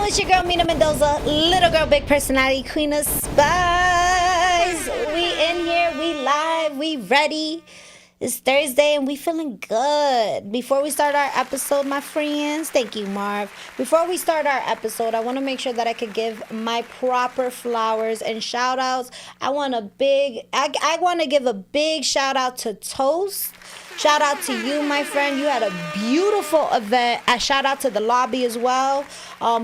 it's your girl Mina Mendoza, little girl, big personality, queen of spice. We in here, we live, we ready. It's Thursday and we feeling good. Before we start our episode, my friends, thank you, Marv. Before we start our episode, I want to make sure that I could give my proper flowers and shout outs. I want to give a big shout out to Toast. Shout out to you, my friend. You had a beautiful event. A shout out to the lobby as well.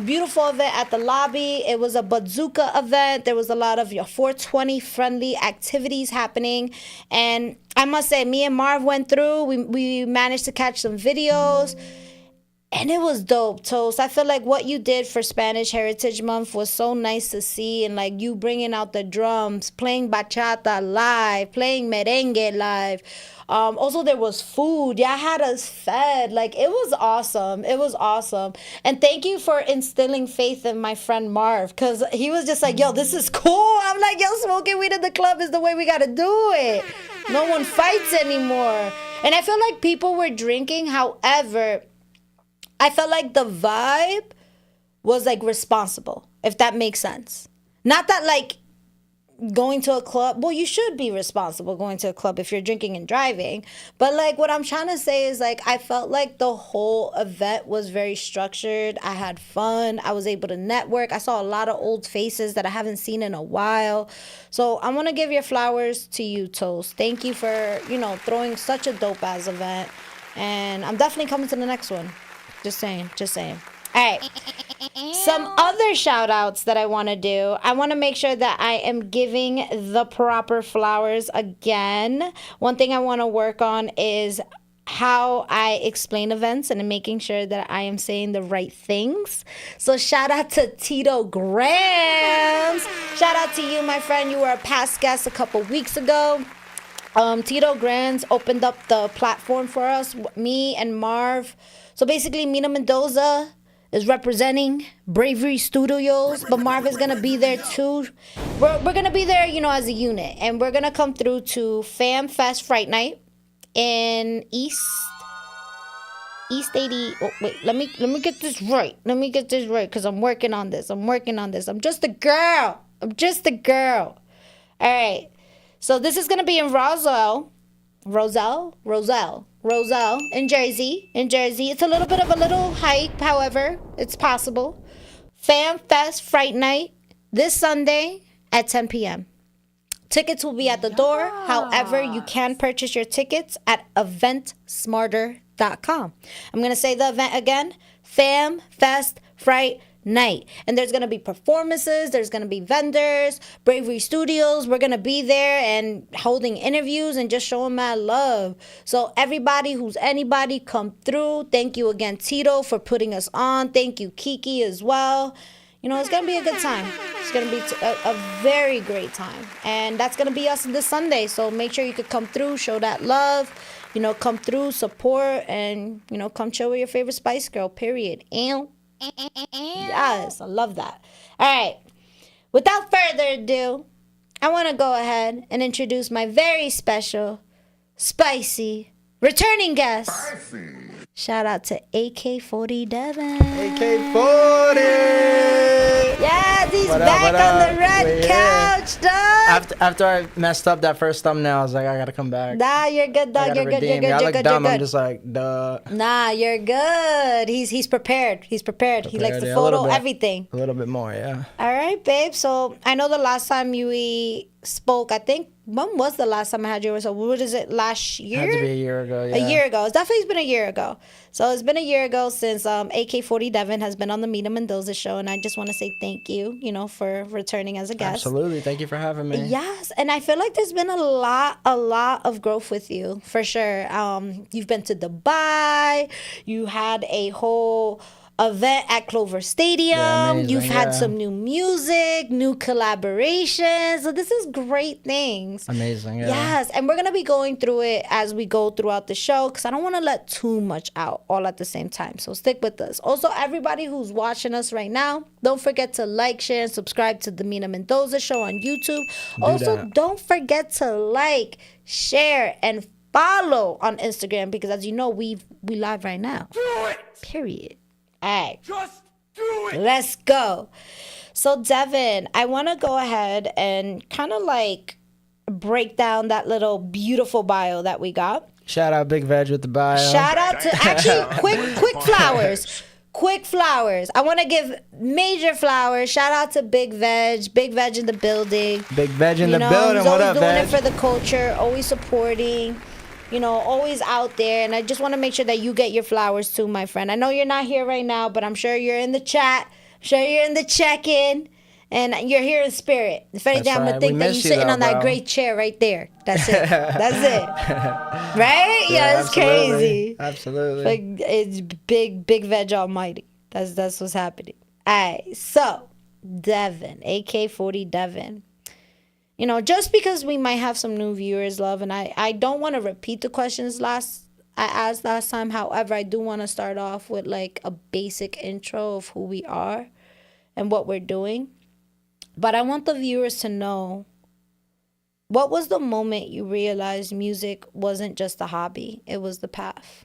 Beautiful event at the lobby. It was a bazooka event. There was a lot of your 420 friendly activities happening. And I must say, me and Marv went through. We managed to catch some videos. And it was dope, Toast. I feel like what you did for Spanish Heritage Month was so nice to see. And like you bringing out the drums, playing bachata live, playing merengue live. Also, there was food. Y'all had us fed. Like, it was awesome. It was awesome. And thank you for instilling faith in my friend Marv. Because he was just like, yo, this is cool. I'm like, yo, smoking weed at the club is the way we got to do it. No one fights anymore. And I feel like people were drinking. However, I felt like the vibe was like responsible, if that makes sense. Not that like going to a club, well, you should be responsible going to a club if you're drinking and driving. But like what I'm trying to say is like I felt like the whole event was very structured. I had fun. I was able to network. I saw a lot of old faces that I haven't seen in a while. So I want to give your flowers to you, Toast. Thank you for, throwing such a dope ass event. And I'm definitely coming to the next one. Just saying. All right. Some other shout outs that I want to do. I want to make sure that I am giving the proper flowers again. One thing I want to work on is how I explain events and making sure that I am saying the right things. So shout out to Tito Grams. Shout out to you, my friend. You were a past guest a couple weeks ago. Tito Grams opened up the platform for us, me and Marv. So basically, Mina Mendoza is representing Bravery Studios, but Marv is gonna be there too. We're gonna be there, as a unit, and we're gonna come through to Fam Fest Fright Night in East 80. Oh, wait, let me get this right. Because I'm working on this. I'm just a girl. All right. So this is gonna be in Roselle, in Jersey. It's a little bit of a little hike, however, it's possible. Fam Fest Fright Night this Sunday at 10 p.m. Tickets will be at the door. However, you can purchase your tickets at eventsmarter.com. I'm going to say the event again. Fam Fest Fright Night. And there's going to be performances, there's going to be vendors, Bravery Studios. We're going to be there and holding interviews and just showing my love. So everybody who's anybody, come through. Thank you again, Tito, for putting us on. Thank you, Kiki, as well. It's going to be a good time. It's going to be a very great time. And that's going to be us this Sunday. So make sure you could come through, show that love, come through, support, and, come chill with your favorite Spice Girl, period. And yes, I love that. All right. Without further ado, I want to go ahead and introduce my very special, spicy, returning guest. Spicy. Shout out to AK40DEVIN. AK40! Yes, he's back on the red couch, dog. After I messed up that first thumbnail, I was like, I gotta come back. Nah, you're good, dog. You're good. I look dumb. I'm just like, duh. Nah, you're good. He's prepared. He likes the photo, everything. A little bit more, yeah. All right, babe. So I know the last time we spoke, I think, when was the last time I had you? So what is it, last year? Had to be a year ago, yeah. A year ago. It's definitely been a year ago. So it's been a year ago since AK40DEVIN has been on the Mina Mendoza Show, and I just want to say thank you, for returning as a guest. Absolutely. Thank you for having me. Yes, and I feel like there's been a lot of growth with you, for sure. You've been to Dubai. You had a whole event at Clover Stadium. Yeah, amazing, You've had some new music, new collaborations. So this is great things. Amazing, yeah. Yes, and we're going to be going through it as we go throughout the show because I don't want to let too much out all at the same time. So stick with us. Also, everybody who's watching us right now, don't forget to like, share, and subscribe to the Mina Mendoza Show on YouTube. Don't forget to like, share, and follow on Instagram because as you know, we live right now. Do it! Period. All right. Just Let's go. So, Devin, I want to go ahead and kind of like break down that little beautiful bio that we got. Shout out Big Veg with the bio. Shout out to actually quick flowers. Quick flowers. I want to give major flowers. Shout out to Big Veg in the building. Big Veg in the He's building. What up, always doing Veg? it for the culture, always supporting, always out there. And I just want to make sure that you get your flowers too, my friend. I know you're not here right now, but I'm sure you're in the chat. I'm sure you're in the check-in. And you're here in spirit. If anything, That's I'm going right. to think We that miss you're you, sitting though, on that bro. great chair right there. That's it. That's it. Right? Yeah, it's absolutely. crazy. Absolutely. Like, it's big Veg Almighty. That's what's happening. All right, so Devin, AK40 Devin. Just because we might have some new viewers, love, and I don't want to repeat the questions I asked last time. However, I do want to start off with like a basic intro of who we are and what we're doing. But I want the viewers to know, what was the moment you realized music wasn't just a hobby, it was the path?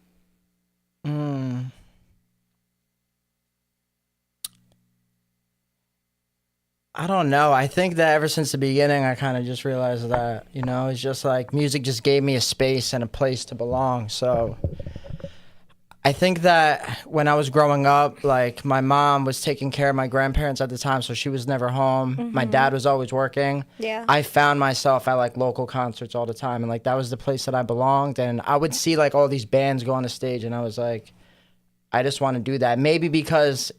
I don't know. I think that ever since the beginning, I kind of just realized that, it's just like music just gave me a space and a place to belong. So I think that when I was growing up, like my mom was taking care of my grandparents at the time, so she was never home. My dad was always working. Yeah. I found myself at like local concerts all the time, and like that was the place that I belonged. And I would see like all these bands go on the stage, and I was like, I just want to do that. Maybe because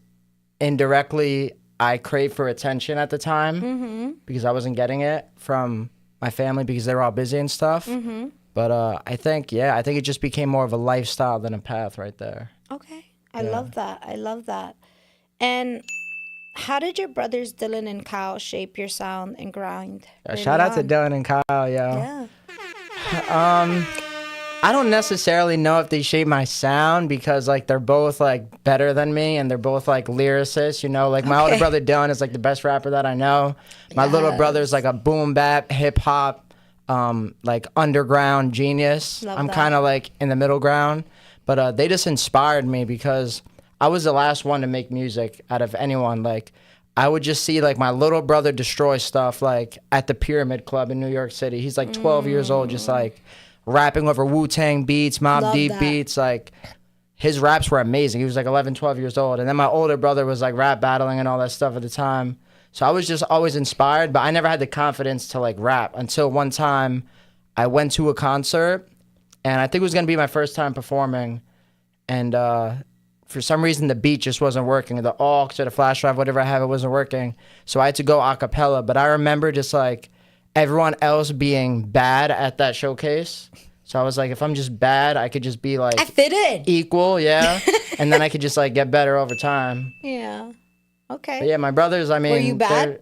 indirectly I craved for attention at the time because I wasn't getting it from my family because they were all busy and stuff. But I think it just became more of a lifestyle than a path right there. Okay. I love that. I love that. And how did your brothers Dylan and Kyle shape your sound and grind? Shout out to Dylan and Kyle, yo. Yeah. I don't necessarily know if they shape my sound because like they're both like better than me and they're both like lyricists, Like my older brother Dylan is like the best rapper that I know. My little brother's like a boom bap, hip hop, like underground genius. Love I'm that. kind of like in the middle ground, but they just inspired me because I was the last one to make music out of anyone. Like I would just see like my little brother destroy stuff like at the Pyramid Club in New York City. He's like 12 years old, just like rapping over Wu-Tang beats, Mobb Love Deep that. beats. Like his raps were amazing. He was like 11, 12 years old. And then my older brother was like rap battling and all that stuff at the time. So I was just always inspired, but I never had the confidence to like rap until one time I went to a concert and I think it was going to be my first time performing. And for some reason, the beat just wasn't working. The aux or the flash drive, whatever I have, it wasn't working. So I had to go a cappella. But I remember just like everyone else being bad at that showcase. So I was like, if I'm just bad, I could just be like I fit in. equal, yeah. And then I could just like get better over time. Yeah. Okay. But yeah, my brothers, I mean, Were you bad?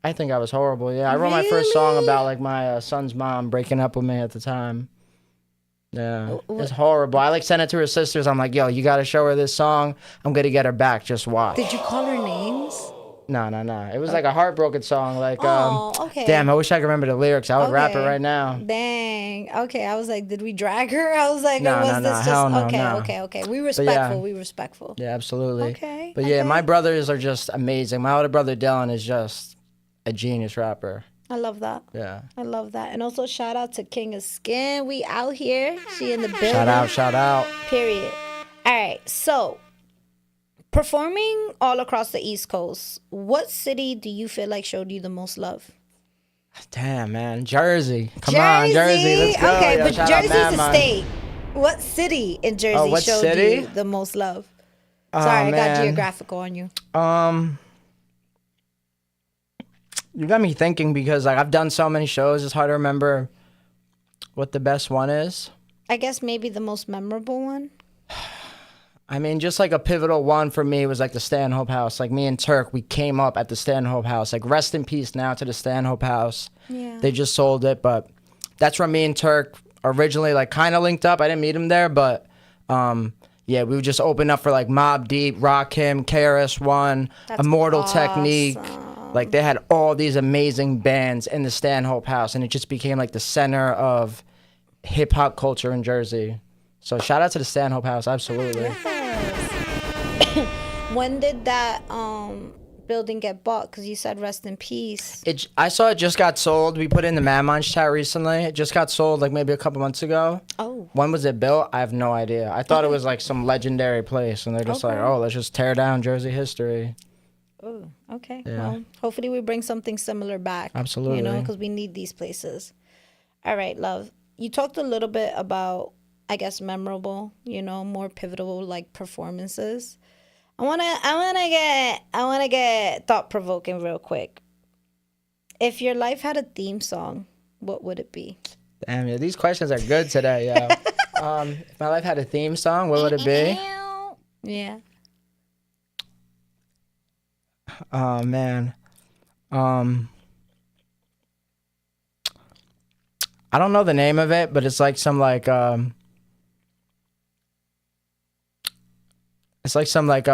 I think I was horrible, yeah. I wrote my first song Really? about like my son's mom breaking up with me at the time. Yeah, it's horrible. I like sent it to her sisters. I'm like, yo, you got to show her this song. I'm going to get her back. Just watch. Did you call her names? No. It was like a heartbroken song. Like, Oh, okay. damn, I wish I could remember the lyrics. I would rap it Okay. right now. Dang. Okay. I was like, did we drag her? I was like, No, or was no, this no. just Hell no, okay, no. okay. We respectful. We respectful. Yeah, absolutely. Okay, But yeah, okay. my brothers are just amazing. My older brother Dylan is just a genius rapper. I love that. Yeah. I love that. And also shout out to King of Skin. We out here. She in the building. Shout out. Period. All right. So, performing all across the East Coast, what city do you feel like showed you the most love? Damn, man. Jersey. Come on, Jersey. Let's go. Okay, Yo, but shout out Jersey's a Madman. state. What city in Jersey what showed city? you the most love? Oh, Sorry, I got man. geographical on you. You got me thinking because like I've done so many shows, it's hard to remember what the best one is. I guess maybe the most memorable one. I mean, just like a pivotal one for me was like the Stanhope House. Like me and Turk, we came up at the Stanhope House. Like rest in peace now to the Stanhope House. Yeah. They just sold it, but that's where me and Turk originally like kind of linked up. I didn't meet him there, but yeah, we would just open up for like Mobb Deep, Rakim, KRS-One, That's Immortal awesome. Technique. Like they had all these amazing bands in the Stanhope House, and it just became like the center of hip hop culture in Jersey. So shout out to the Stanhope House, absolutely. When did that building get bought? Because you said rest in peace. I saw it just got sold. We put it in the Mad Munch chat recently. It just got sold like maybe a couple months ago. Oh. When was it built? I have no idea. I thought it was like some legendary place, and they're just like, oh, let's just tear down Jersey history. Oh, okay. Yeah. Well, hopefully we bring something similar back. Absolutely. You know, because we need these places. All right, love. You talked a little bit about, I guess, memorable, you know, more pivotal like performances. I wanna get thought provoking real quick. If your life had a theme song, what would it be? Damn, yeah, these questions are good today, yo. If my life had a theme song, what would it be? Yeah. Oh man. I don't know the name of it, but it's like some like it's like some like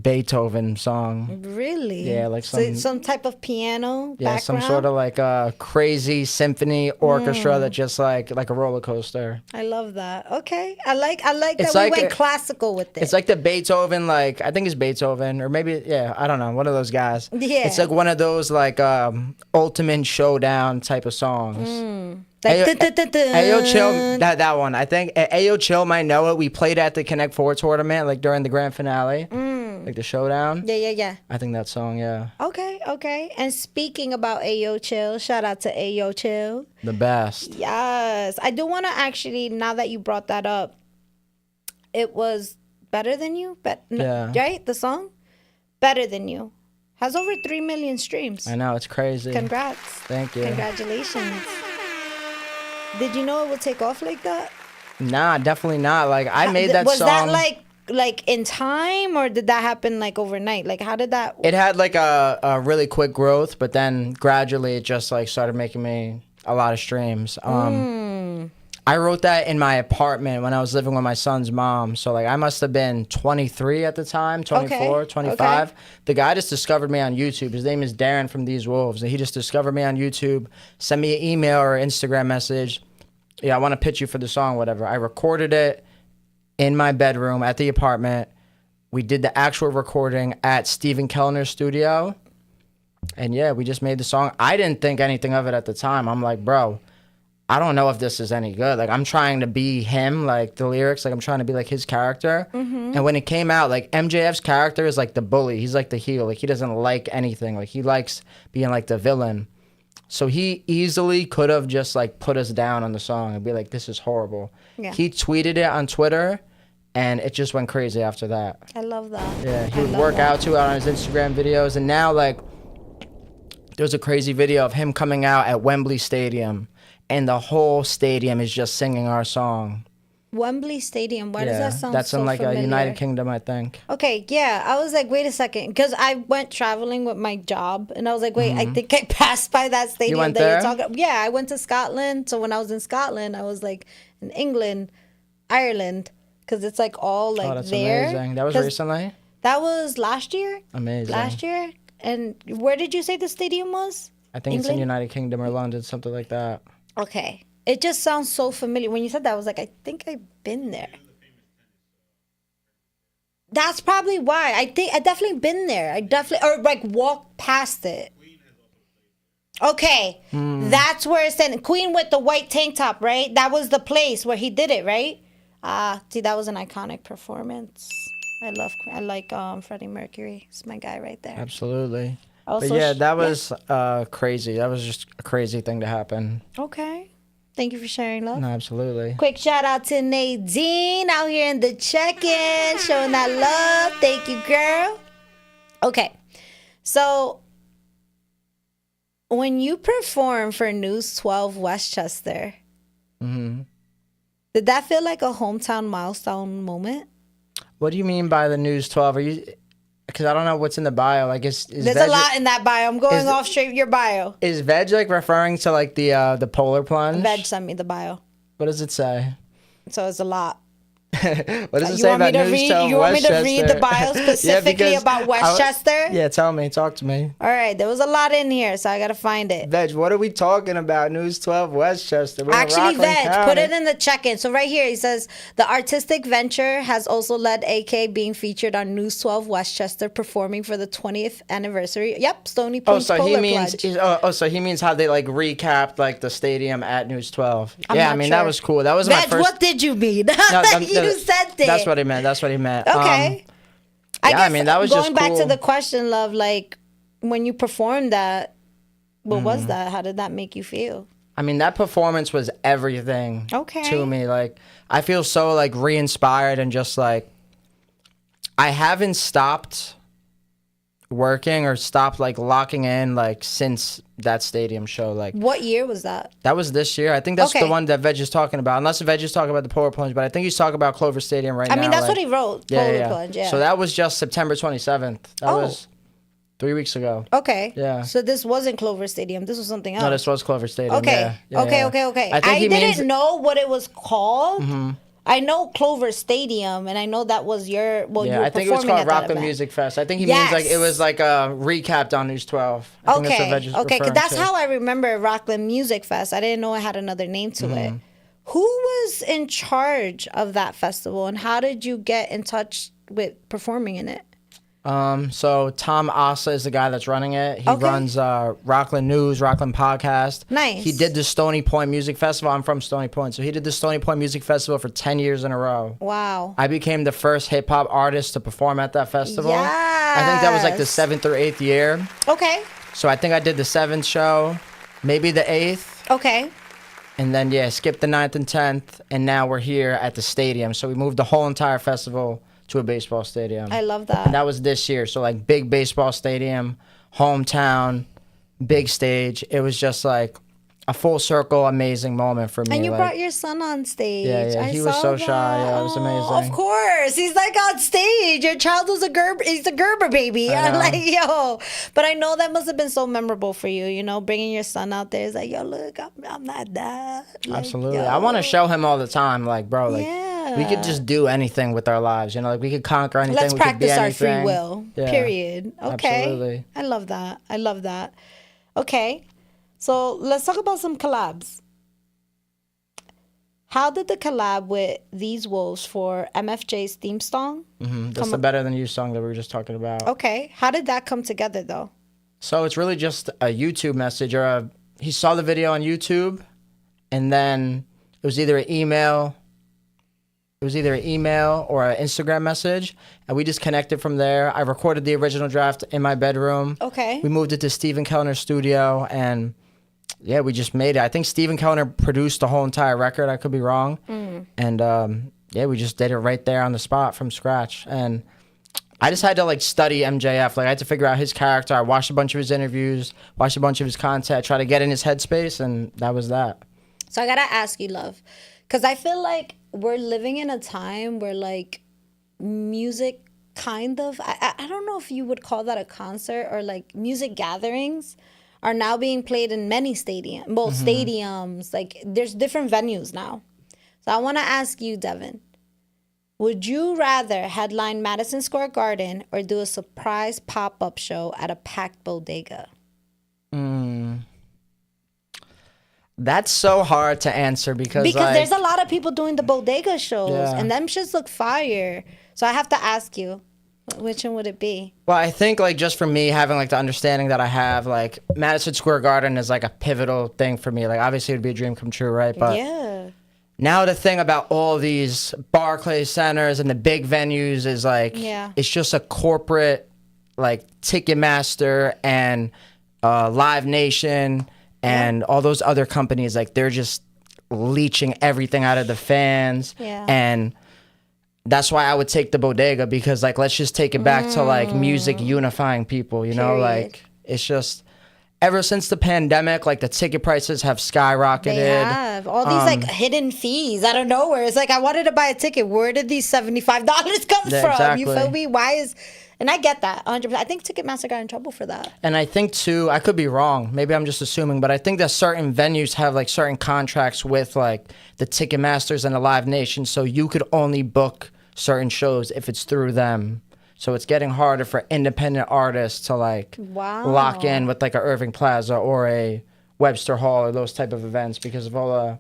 Beethoven song. Really? Yeah, like some type of piano yeah, background? some sort of like crazy symphony orchestra that just like a roller coaster. I love that. Okay. I like It's that like we went classical with it. It's like the Beethoven, like I think it's Beethoven or maybe I don't know, one of those guys. Yeah. It's like one of those like ultimate showdown type of songs. Like, Ayo Chill, that one. I think Ayo Chill might know it. We played at the Connect Four tournament, like during the grand finale, like the showdown. Yeah. I think that song, yeah. Okay. And speaking about Ayo Chill, shout out to Ayo Chill. The best. Yes. I do want to actually, now that you brought that up, it was Better Than You? Yeah. Right? The song? Better Than You. Has over 3 million streams. I know, it's crazy. Congrats. Thank you. Congratulations. Did you know it would take off like that? Nah, definitely not. Like I made that was song. Was that like in time, or did that happen like overnight? Like how did that? It had like a really quick growth, but then gradually it just like started making me a lot of streams. I wrote that in my apartment when I was living with my son's mom. So like I must have been 23 at the time, 24, 25. Okay. The guy just discovered me on YouTube. His name is Darren from These Wolves. And he just discovered me on YouTube, sent me an email or Instagram message. Yeah, I want to pitch you for the song, whatever. I recorded it in my bedroom at the apartment. We did the actual recording at Stephen Kellner's studio. And yeah, we just made the song. I didn't think anything of it at the time. I'm like, bro, I don't know if this is any good. Like, I'm trying to be him, like, the lyrics, like, I'm trying to be, like, his character. And when it came out, like, MJF's character is, like, the bully. He's, like, the heel. Like, he doesn't like anything. Like, he likes being, like, the villain. So he easily could have just, like, put us down on the song and be like, this is horrible. Yeah. He tweeted it on Twitter, and it just went crazy after that. I love that. Yeah, he would work out to it on his Instagram videos. And now, like, there's a crazy video of him coming out at Wembley Stadium. And the whole stadium is just singing our song. Wembley Stadium. Why does that sound that's so in like familiar? a United Kingdom, I think. Okay, yeah. I was like, wait a second. Because I went traveling with my job. And I was like, wait, I think I passed by that stadium you went that there? you're talking about. Yeah, I went to Scotland. So when I was in Scotland, I was like in England, Ireland. Because it's like all like that's there. Amazing. That was recently? That was last year. Amazing. Last year. And where did you say the stadium was? I think England? It's in United Kingdom or London, something like that. Okay. It just sounds so familiar. When you said that, I was like, I think I've been there. That's probably why. I think I definitely been there. Or like walked past it. Okay. That's where it's in. Queen with the white tank top, right? That was the place where he did it, right? See, that was an iconic performance. I like Freddie Mercury. It's my guy right there. Absolutely. Also, but yeah, that was crazy. That was just a crazy thing to happen. Okay. Thank you for sharing, love. No, absolutely. Quick shout out to Nadine out here in the check-in, showing that love. Thank you, girl. Okay. So, when you perform for News 12 Westchester, did that feel like a hometown milestone moment? What do you mean by the News 12? Are you... Because I don't know what's in the bio. Like, there's a lot in that bio. I'm going off straight your bio. Is Veg like referring to like the polar plunge? Veg sent me the bio. What does it say? So it's a lot. What does it You say want me about to News read? 12 You want me to read Westchester? the bio specifically because about Westchester? Yeah, tell me. Talk to me. All right, there was a lot in here, so I gotta find it. Veg, what are we talking about? News 12 Westchester. We're in Actually, Rockland Veg, County. put it in the check-in. So right here, he says the artistic venture has also led AK being featured on News 12 Westchester, performing for the 20th anniversary. Yep, Stony Oh, Point's so he Polar means Pledge. so he means how they like recapped like the stadium at News 12. I'm Yeah, not I mean sure. that was cool. That was my Veg, first. what did you mean? No, You said it. That's what he meant. That's what he meant. Okay. Yeah, I mean, that was going just back to cool. the question, love, like when you performed that, what Mm-hmm. was that? How did that make you feel? I mean, that performance was everything Okay. to me. Like, I feel so like re-inspired and just like I haven't stopped working or stopped like locking in like since that stadium show. Like, What year was that? that was this year. I think that's Okay. the one that Veg is talking about. Unless Veg is talking about the Polar Plunge, but I think he's talking about Clover Stadium right now. I mean, that's like- what he wrote. Polar Plunge, yeah. So that was just September 27th. That Oh. was 3 weeks ago. Okay. Yeah. So this wasn't Clover Stadium. This was something else. No, this was Clover Stadium. Okay. Yeah. Yeah, Okay. yeah. Okay. Okay. I think I he didn't means. Mm-hmm. know what it was called. I know Clover Stadium, and I know that was your. Well, you Yeah, were I think it was performing called at that Rockland event. Music Fest. I think he means like it Yes. was like a recapped on News 12. I think that's what Okay. Veg is Okay. 'Cause referring that's to. how I remember Rockland Music Fest. I didn't know it had another name to Mm-hmm. it. Who was in charge of that festival, and how did you get in touch with performing in it? So Tom Asa is the guy that's running it. He Okay. runs Rockland News, Rockland Podcast. Nice. He did the Stony Point Music Festival. I'm from Stony Point, so he did the Stony Point Music Festival for 10 years in a row. Wow. I became the first hip hop artist to perform at that festival. I think that was like the Yes. 7th or 8th year. Okay. So I think I did the 7th show, maybe the 8th. Okay. And then, yeah, skipped the 9th and 10th, and now we're here at the stadium. So we moved the whole entire festival to a baseball stadium. I love that. And that was this year. So, like, big baseball stadium, hometown, big stage. It was just, like, a full circle, amazing moment for me. And you like, brought your son on stage. Yeah, he was saw so shy. that. Yeah, it was Oh, amazing. Of course, he's like on stage. Your child was a Gerber. He's a Gerber baby. I I'm know. like, yo. But I know that must have been so memorable for you. You know, bringing your son out there is like, yo, look, I'm not that. Like, Absolutely. yo. I want to show him all the time, like, bro, like, we could Yeah. just do anything with our lives. You know, like, we could conquer anything. Let's we could be practice our free anything. will. Yeah. Period. Okay. Absolutely. I love that. I love that. Okay. So let's talk about some collabs. How did the collab with These Wolves for MFJ's theme song? That's the Better Than You song that we were just talking about. Okay. How did that come together though? So it's really just a YouTube message he saw the video on YouTube and then it was either an email or an Instagram message and we just connected from there. I recorded the original draft in my bedroom. Okay. We moved it to Stephen Kellner's studio and yeah, we just made it. I think Stephen Kellner produced the whole entire record. I could be wrong. And yeah, we just did it right there on the spot from scratch. And I just had to like study MJF. Like I had to figure out his character. I watched a bunch of his interviews, watched a bunch of his content, try to get in his headspace, and that was that. So I gotta ask you, love, because I feel like we're living in a time where like music kind of, I don't know if you would call that a concert or like music gatherings are now being played in many stadiums. Like there's different venues now. So I want to ask you, Devin, would you rather headline Madison Square Garden or do a surprise pop-up show at a packed bodega? That's so hard to answer because like, there's a lot of people doing the bodega shows Yeah. and them shits look fire. So I have to ask you, which one would it be? well, I think like just for me having like the understanding that I have, like Madison Square Garden is like a pivotal thing for me. Like obviously it would be a dream come true, right? But Yeah. now the thing about all these Barclays centers and the big venues is like, Yeah. it's just a corporate like Ticketmaster and Live Nation and all those other companies. Like they're just leeching everything out of the fans. Yeah. And that's why I would take the bodega because like, let's just take it back to like music unifying people, you know, Period. like it's just ever since the pandemic, like the ticket prices have skyrocketed. They have all these like hidden fees out of nowhere. It's like I wanted to buy a ticket. Where did these $75 come Yeah, from? exactly. You feel me? Why is And I get that 100%. I think Ticketmaster got in trouble for that. And I think too, I could be wrong. Maybe I'm just assuming, but I think that certain venues have like certain contracts with like the Ticketmasters and the Live Nation, so you could only book certain shows if it's through them. So it's getting harder for independent artists to like lock in with like a Irving Plaza or a Webster Hall or those type of events because of all the.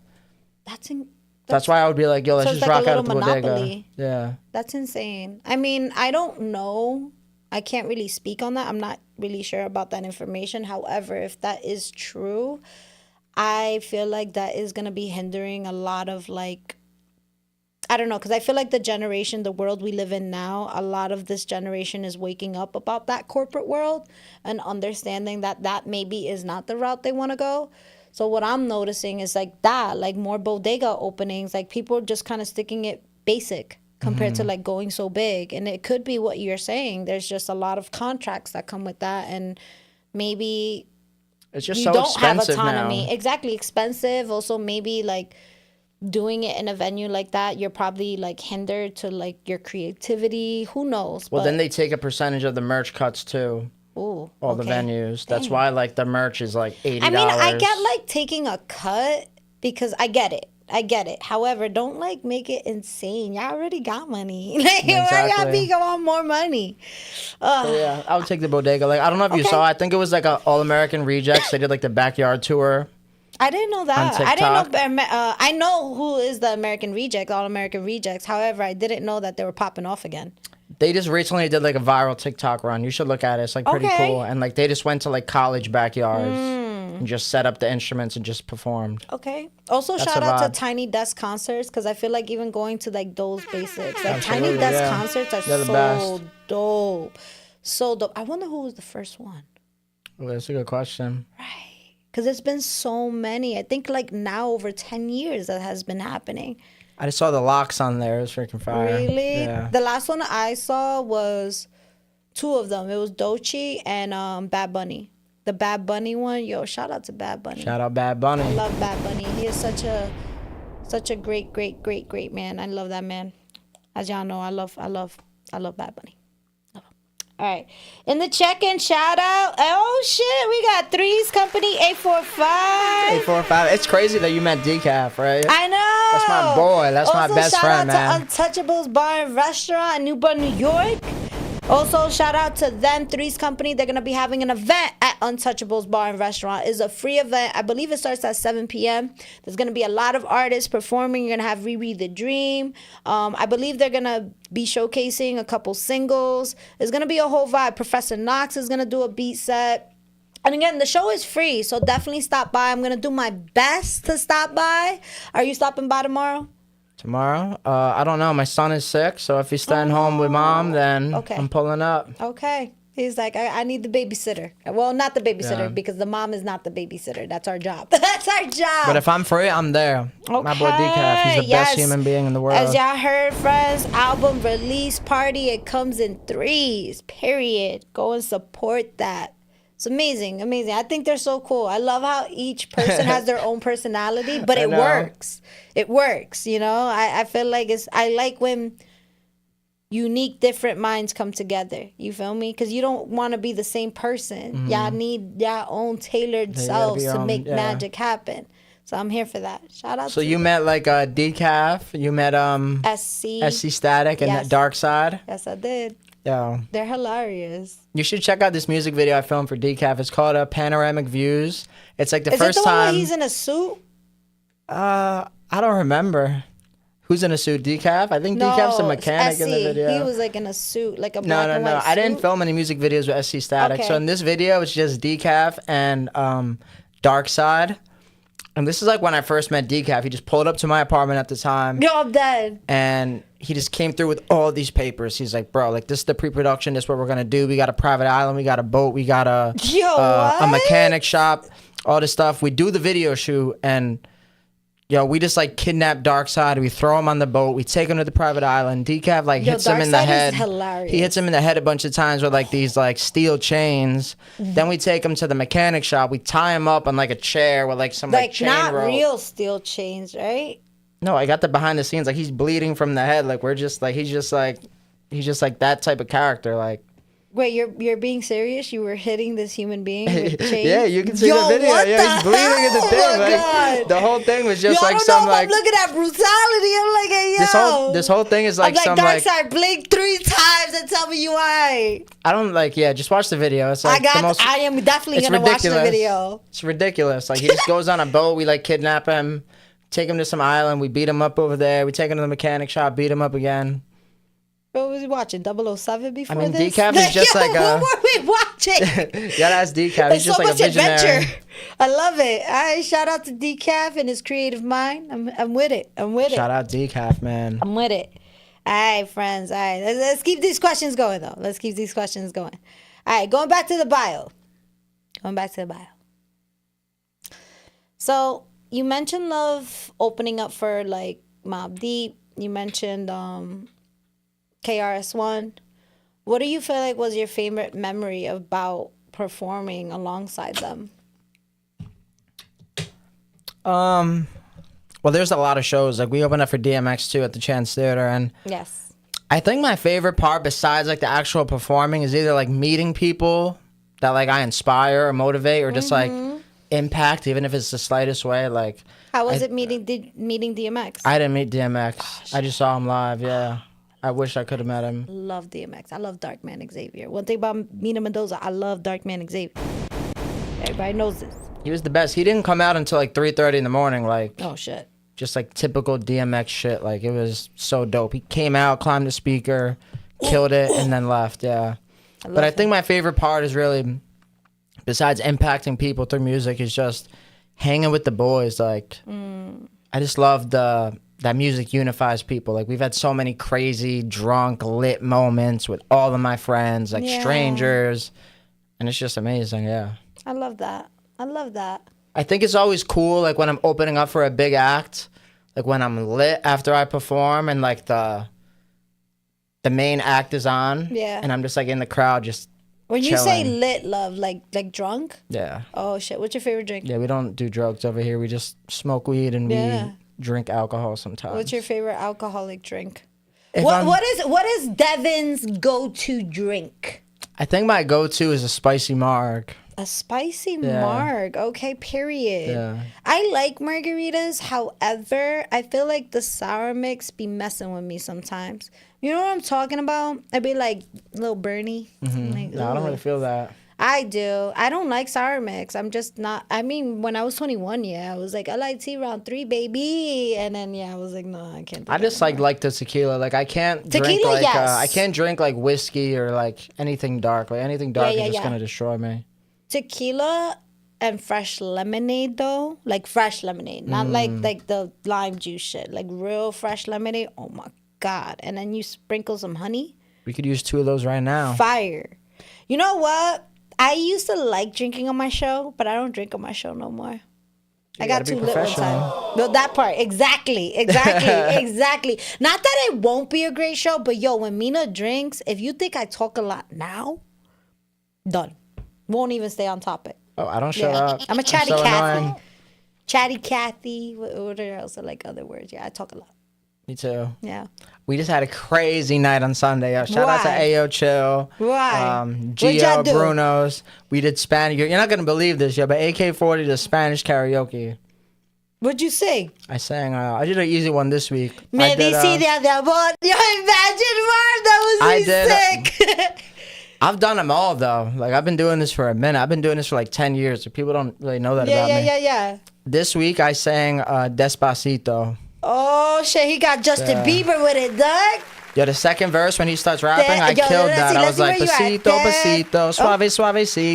That's why I would be like, yo, let's just rock out at the bodega. Yeah. That's insane. I mean, I don't know. I can't really speak on that. I'm not really sure about that information. However, if that is true, I feel like that is going to be hindering a lot of like, I don't know, because I feel like the world we live in now, a lot of this generation is waking up about that corporate world and understanding that maybe is not the route they want to go. So what I'm noticing is like more bodega openings, like people are just kind of sticking it basic compared to like going so big. And it could be what you're saying. There's just a lot of contracts that come with that. And maybe it's just you so don't have expensive autonomy. now. Exactly. Expensive. Also, maybe like doing it in a venue like that, you're probably like hindered to like your creativity. Who knows? Well, then they take a percentage of the merch cuts too. Ooh, all the venues. That's why like the merch is like $80. I mean, I get like taking a cut because I get it. However, don't like make it insane. Y'all already got money. Like, why y'all be want more money? So, yeah, I would take the bodega. Like, I don't know if you saw. I think it was like a All American Rejects. They did like the backyard tour. I didn't know that. I didn't know. I know who is the American Reject, All American Rejects. However, I didn't know that they were popping off again. They just recently did like a viral TikTok run. You should look at it. It's like pretty cool. And like they just went to like college backyards and just set up the instruments and just performed. Okay. Also, shout out to Tiny Desk concerts because I feel like even going to like those basics, like Tiny Desk concerts are so dope. So dope. I wonder who was the first one. Well, that's a good question. Right. Because there's been so many. I think like now over 10 years that has been happening. I just saw the Locks on there. It was freaking fire. Really? Yeah. The last one I saw was two of them. It was Doechii and Bad Bunny. The Bad Bunny one, yo, shout out to Bad Bunny. Shout out Bad Bunny. I love Bad Bunny. He is such a great man. I love that man. As y'all know, I love Bad Bunny. All right. In the check-in, shout out. Oh, shit. We got Threes Company, 845. 845. It's crazy that you met Decaf, right? I know. That's my boy. That's also, my best friend, man. Shout out to Untouchables Bar and Restaurant in Newport, New York. Also, shout out to them, Threes Company. They're going to be having an event at Untouchables Bar and Restaurant. It's a free event. I believe it starts at 7 p.m. There's going to be a lot of artists performing. You're going to have Riri the Dream. I believe they're going to be showcasing a couple singles. There's going to be a whole vibe. Professor Knox is going to do a beat set. And again, the show is free, so definitely stop by. I'm going to do my best to stop by. Are you stopping by tomorrow? Tomorrow? I don't know. My son is sick, so if he's staying home with mom, then I'm pulling up. Okay. He's like, I need the babysitter. Well, not the babysitter, because the mom is not the babysitter. That's our job. That's our job. But if I'm free, I'm there. Okay. My boy Decaf, he's the best human being in the world. As y'all heard, friends, album release party. It comes in threes, period. Go and support that. It's amazing. I think they're so cool. I love how each person has their own personality, but it works. It works, you know? I feel like I like when unique, different minds come together. You feel me? Because you don't want to be the same person. Mm-hmm. Y'all need y'all own tailored selves to make magic happen. So I'm here for that. Shout out to you met like Decaf, you met SC Static and Dark Side. Yes, I did. Yeah. They're hilarious. You should check out this music video I filmed for Decaf. It's called Panoramic Views. It's like the first time. Is it the one where he's in a suit? I don't remember. Who's in a suit? Decaf? I think Decaf's a mechanic in the video. He was like in a suit, like a black and white suit. I didn't film any music videos with SC Static. Okay. So in this video, it's just Decaf and Dark Side. And this is like when I first met Decaf. He just pulled up to my apartment at the time. Yo, I'm dead. And he just came through with all these papers. He's like, bro, like this is the pre-production. This is what we're gonna do. We got a private island. We got a boat. We got a mechanic shop. All this stuff. We do the video shoot, and we just like kidnap Dark Side. We throw him on the boat. We take him to the private island. Decaf like hits him in the head. Hilarious. He hits him in the head a bunch of times with like these like steel chains. Mm-hmm. Then we take him to the mechanic shop. We tie him up on like a chair with like some like chain rope. Not real steel chains, right? No, I got the behind the scenes. Like he's bleeding from the head. Like he's just like that type of character. Like Wait, you're being serious? You were hitting this human being with chains? Yeah, you can see the video. What Yeah, he's bleeding in the thing. Oh my Like, God. the whole thing was just Yo, like I don't some know if like I'm looking at brutality. I'm like, hey, yo. this whole thing is like I'm like, some Dark like Side, blink 3 times and tell me you alright. I don't like just watch the video. It's like I am definitely it's gonna watch the ridiculous. video. It's ridiculous. Like he just goes on a boat. We like kidnap him, take him to some island. We beat him up over there. We take him to the mechanic shop, beat him up again. What was he watching? 007 before I mean, this? Decaf is just like a. What were we watching? Yeah, that's Decaf. He's It's just so like a much visionary. adventure. I love it. All right, shout out to Decaf and his creative mind. I'm with it. I'm with it. Shout out Decaf, man. I'm with it. All right, friends. All right, let's keep these questions going, though. Let's keep these questions going. All right, going back to the bio. So you mentioned love opening up for like Mobb Deep. You mentioned KRS-One. What do you feel like was your favorite memory about performing alongside them? Well, there's a lot of shows. Like we opened up for DMX too at the Chance Theater, and Yes. I think my favorite part, besides like the actual performing, is either like meeting people that like I inspire or motivate, or just like impact, even if it's the slightest way. Like, How was it meeting DMX? I didn't meet DMX. I just saw him live. Yeah, I wish I could have met him. Love DMX. I love Darkman Xavier. One thing about Mina Mendoza, I love Darkman Xavier. Everybody knows this. He was the best. He didn't come out until like 3:30 in the morning. Like, Oh shit. just like typical DMX shit. Like it was so dope. He came out, climbed the speaker, killed it, and then left. Yeah. But I think my favorite part is really, besides impacting people through music, is just hanging with the boys. Like, I just love that music unifies people. Like we've had so many crazy, drunk, lit moments with all of my friends, like Yeah. strangers, and it's just amazing. Yeah. I love that. I love that. I think it's always cool, like when I'm opening up for a big act, like when I'm lit after I perform and like the main act is on. Yeah. And I'm just like in the crowd, just When you say chilling. lit love, like drunk? Yeah. Oh shit. What's your favorite drink? Yeah, we don't do drugs over here. We just smoke weed and Yeah. we drink alcohol sometimes. What's your favorite alcoholic drink? If What I'm- what is Devin's go-to drink? I think my go-to is a spicy marg. A spicy Yeah. marg. Okay, period. Yeah. I like margaritas. However, I feel like the sour mix be messing with me sometimes. You know what I'm talking about? I'd be like little Bernie. Like, No, I don't ooh. really feel that. I do. I don't like sour mix. I'm just not. I mean, when I was 21, yeah, I was like, I like tea round 3, baby. And then yeah, I was like, no, I can't. Do I that just anymore. like the tequila. Like I can't drink Tequila, like yes. I can't drink like whiskey or like anything dark. Like anything dark yeah, is just yeah. gonna destroy me. Tequila and fresh lemonade though, like fresh lemonade, not like the lime juice shit, like real fresh lemonade. Oh my god! And then you sprinkle some honey. We could use 2 of those right now. Fire. You know what? I used to like drinking on my show, but I don't drink on my show no more. I got gotta be too lit one professional. time. No, that part. Exactly. Exactly. Not that it won't be a great show, but yo, when Mina drinks, if you think I talk a lot now, done. Won't even stay on topic. Oh, I don't shut Yeah. up. I'm a chatty so Cathy. annoying. Chatty Cathy. What else? I like other words. Yeah, I talk a lot. Me too. Yeah. We just had a crazy night on Sunday. Shout out to Why? Ayo Chill. Why? What'd Gio, y'all do? Bruno's. We did Spanish. You're not going to believe this, yeah, but AK40 did Spanish karaoke. What'd you sing? I sang, I did an easy one this week. Medicina de amor. Yo, imagine word. That was I me did, sick. I've done them all, though. Like, I've been doing this for a minute. I've been doing this for like 10 years, so people don't really know that about me. Yeah. This week, I sang Despacito. Oh, shit. He got Justin Bieber with it, dog. Yo, the second verse when he starts rapping, I Yo, killed let's that. see, I let's was see like, where you at, pasito, Dad. pasito, suave,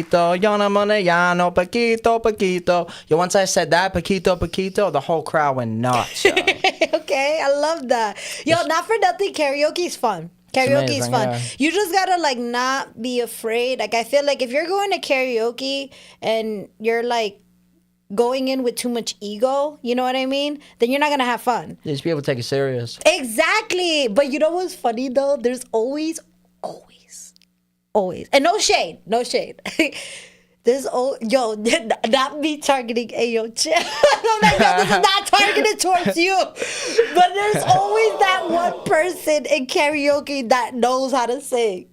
suavecito, yo no moneyano, paquito, paquito. Yo, once I said that, paquito, paquito, the whole crowd went nuts. Yo. Okay, I love that. Yo, not for nothing, karaoke's fun. Karaoke's amazing, fun. yeah. You just gotta like not be afraid. Like I feel like if you're going to karaoke and you're like going in with too much ego, you know what I mean? Then you're not gonna have fun. These people take it serious. Exactly. But you know what's funny though? There's always, and no shade. There's not me targeting Ayo Chill. I'm like, no, this is not targeted towards you. But there's always that one person in karaoke that knows how to sing.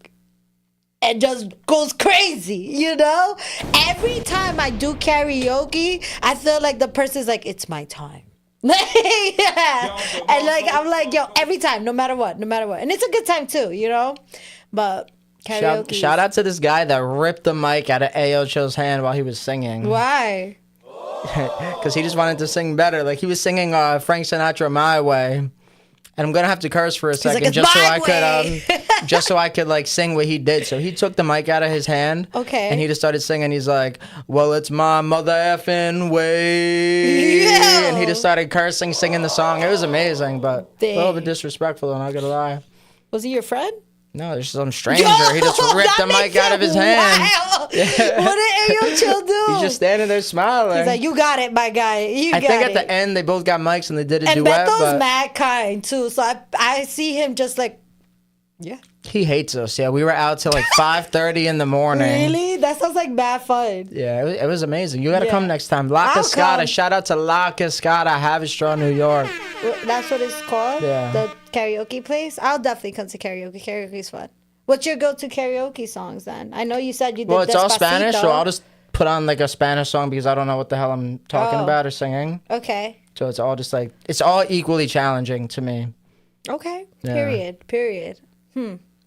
and just goes crazy, you know? Every time I do karaoke, I feel like the person's like, it's my time. Yeah. And like I'm like, yo, every time, no matter what. And it's a good time too, you know? But karaoke. Shout out to this guy that ripped the mic out of Ayocho's hand while he was singing. Why? Because he just wanted to sing better. Like he was singing Frank Sinatra "My Way," and I'm gonna have to curse for a second like, just so I could like sing what he did. So he took the mic out of his hand, okay, and he just started singing. He's like, "Well, it's my mother effing way," and he just started cursing, singing the song. It was amazing, but a little bit disrespectful. I'm not gonna lie. Was he your friend? No, there's some stranger. He just ripped the mic out of his hand. Yeah. What did Ayo do? He's just standing there smiling. He's like, you got it, my guy. I think at the end, they both got mics and they did a duet. And Beto's mad kind, too. So I see him just like, yeah. He hates us. Yeah, we were out till like 5:30 in the morning. Really? That sounds like bad fun. Yeah, it was amazing. You got to come next time. La Cascada. Shout out to La Cascada, Haverstraw, New York. That's what it's called? Yeah. The karaoke place? I'll definitely come to karaoke. Karaoke's fun. What's your go-to karaoke songs then? I know you said you did Well, it's all Despacito. Spanish, so I'll just put on like a Spanish song because I don't know what the hell I'm talking about or singing. Okay. So it's all just like, it's all equally challenging to me. Okay. Yeah. Period.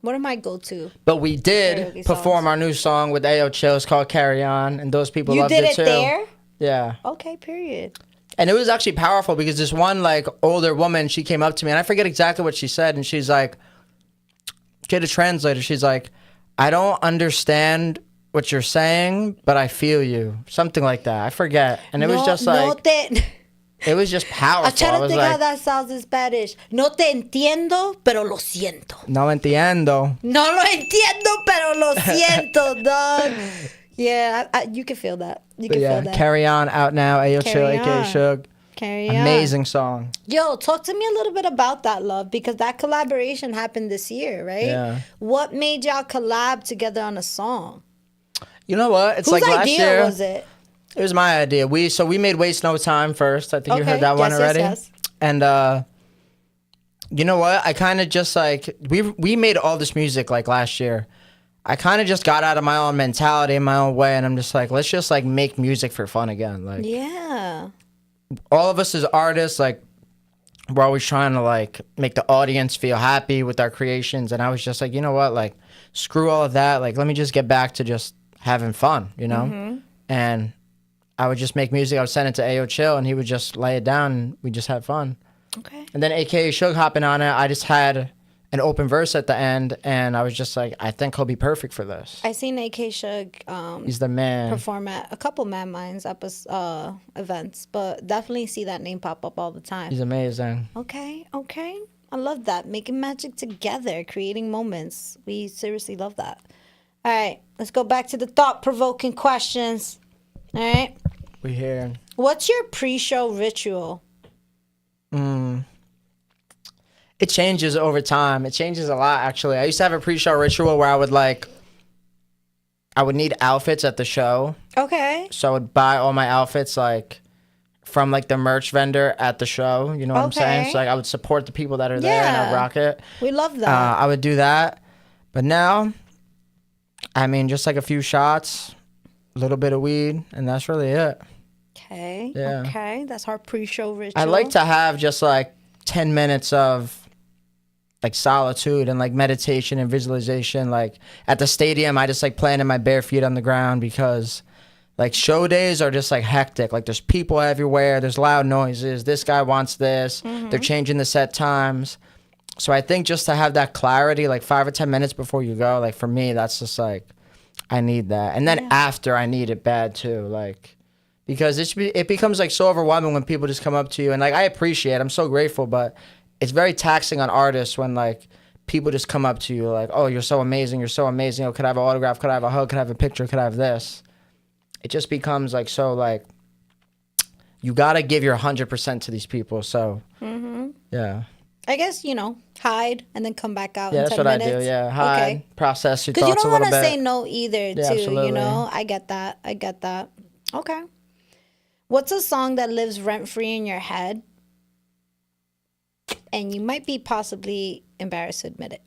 What am I go-to? But we did perform our new song with Ayo Chill. It's called Carry On, and those people loved it too. You did it there? Yeah. Okay, period. And it was actually powerful because this one like older woman, she came up to me, and I forget exactly what she said, and she's like, get a translator. She's like, I don't understand what you're saying, but I feel you. Something like that. I forget. And it was just like, it was just powerful. I'm trying to think how that sounds in Spanish. No te entiendo, pero lo siento. No entiendo. No lo entiendo, pero lo siento, dog. Yeah, you can feel that. You can feel that. Carry On out now. Ayo Chill, aka Shug. Carry On. Amazing song. Yo, talk to me a little bit about that, love, because that collaboration happened this year, right? Yeah. What made y'all collab together on a song? You know what? It's Whose like last year. was it? It was my idea. We made Waste No Time first. I think you heard that one already. Yes. And you know what? I kind of just like we made all this music like last year. I kind of just got out of my own mentality in my own way, and I'm just like, let's just like make music for fun again. Like, yeah. All of us as artists, like, we're always trying to like make the audience feel happy with our creations, and I was just like, you know what? Like, screw all of that. Like, let me just get back to just having fun, you know? Mm-hmm. And I would just make music. I would send it to Ayo Chill, and he would just lay it down, and we just had fun. Okay. And then AKA Shug hopping on it, I just had an open verse at the end, and I was just like, I think he'll be perfect for this. I seen AK Shug He's the man. perform at a couple Mad Minds events, but definitely see that name pop up all the time. He's amazing. Okay. I love that. Making magic together, creating moments. We seriously love that. All right, let's go back to the thought-provoking questions. All right. We here. What's your pre-show ritual? It changes over time. It changes a lot, actually. I used to have a pre-show ritual where I would need outfits at the show. Okay. So I would buy all my outfits like from like the merch vendor at the show. You know what I'm saying? So like I would support the people that are there and I'd rock it. We love that. I would do that. But now, I mean, just like a few shots, a little bit of weed, and that's really it. Okay. Yeah. Okay. That's our pre-show ritual. I like to have just like 10 minutes of like solitude and like meditation and visualization. Like at the stadium, I just like planted my bare feet on the ground because like show days are just like hectic. Like there's people everywhere. There's loud noises. This guy wants this. They're changing the set times. So I think just to have that clarity, like 5 or 10 minutes before you go, like for me, that's just like, I need that. And then after, I need it bad too. Like, because it becomes like so overwhelming when people just come up to you. And like, I appreciate it. I'm so grateful, but it's very taxing on artists when like people just come up to you like, oh, you're so amazing. You're so amazing. Oh, could I have an autograph? Could I have a hug? Could I have a picture? Could I have this? It just becomes like, so like, you got to give your 100% to these people. So, yeah. I guess, hide and then come back out Yeah, in that's 10 what minutes. I do. Yeah, hide, process your Because you thoughts a don't little want to bit. say no either, too, absolutely. I get that. Okay. What's a song that lives rent-free in your head and you might be possibly embarrassed to admit it?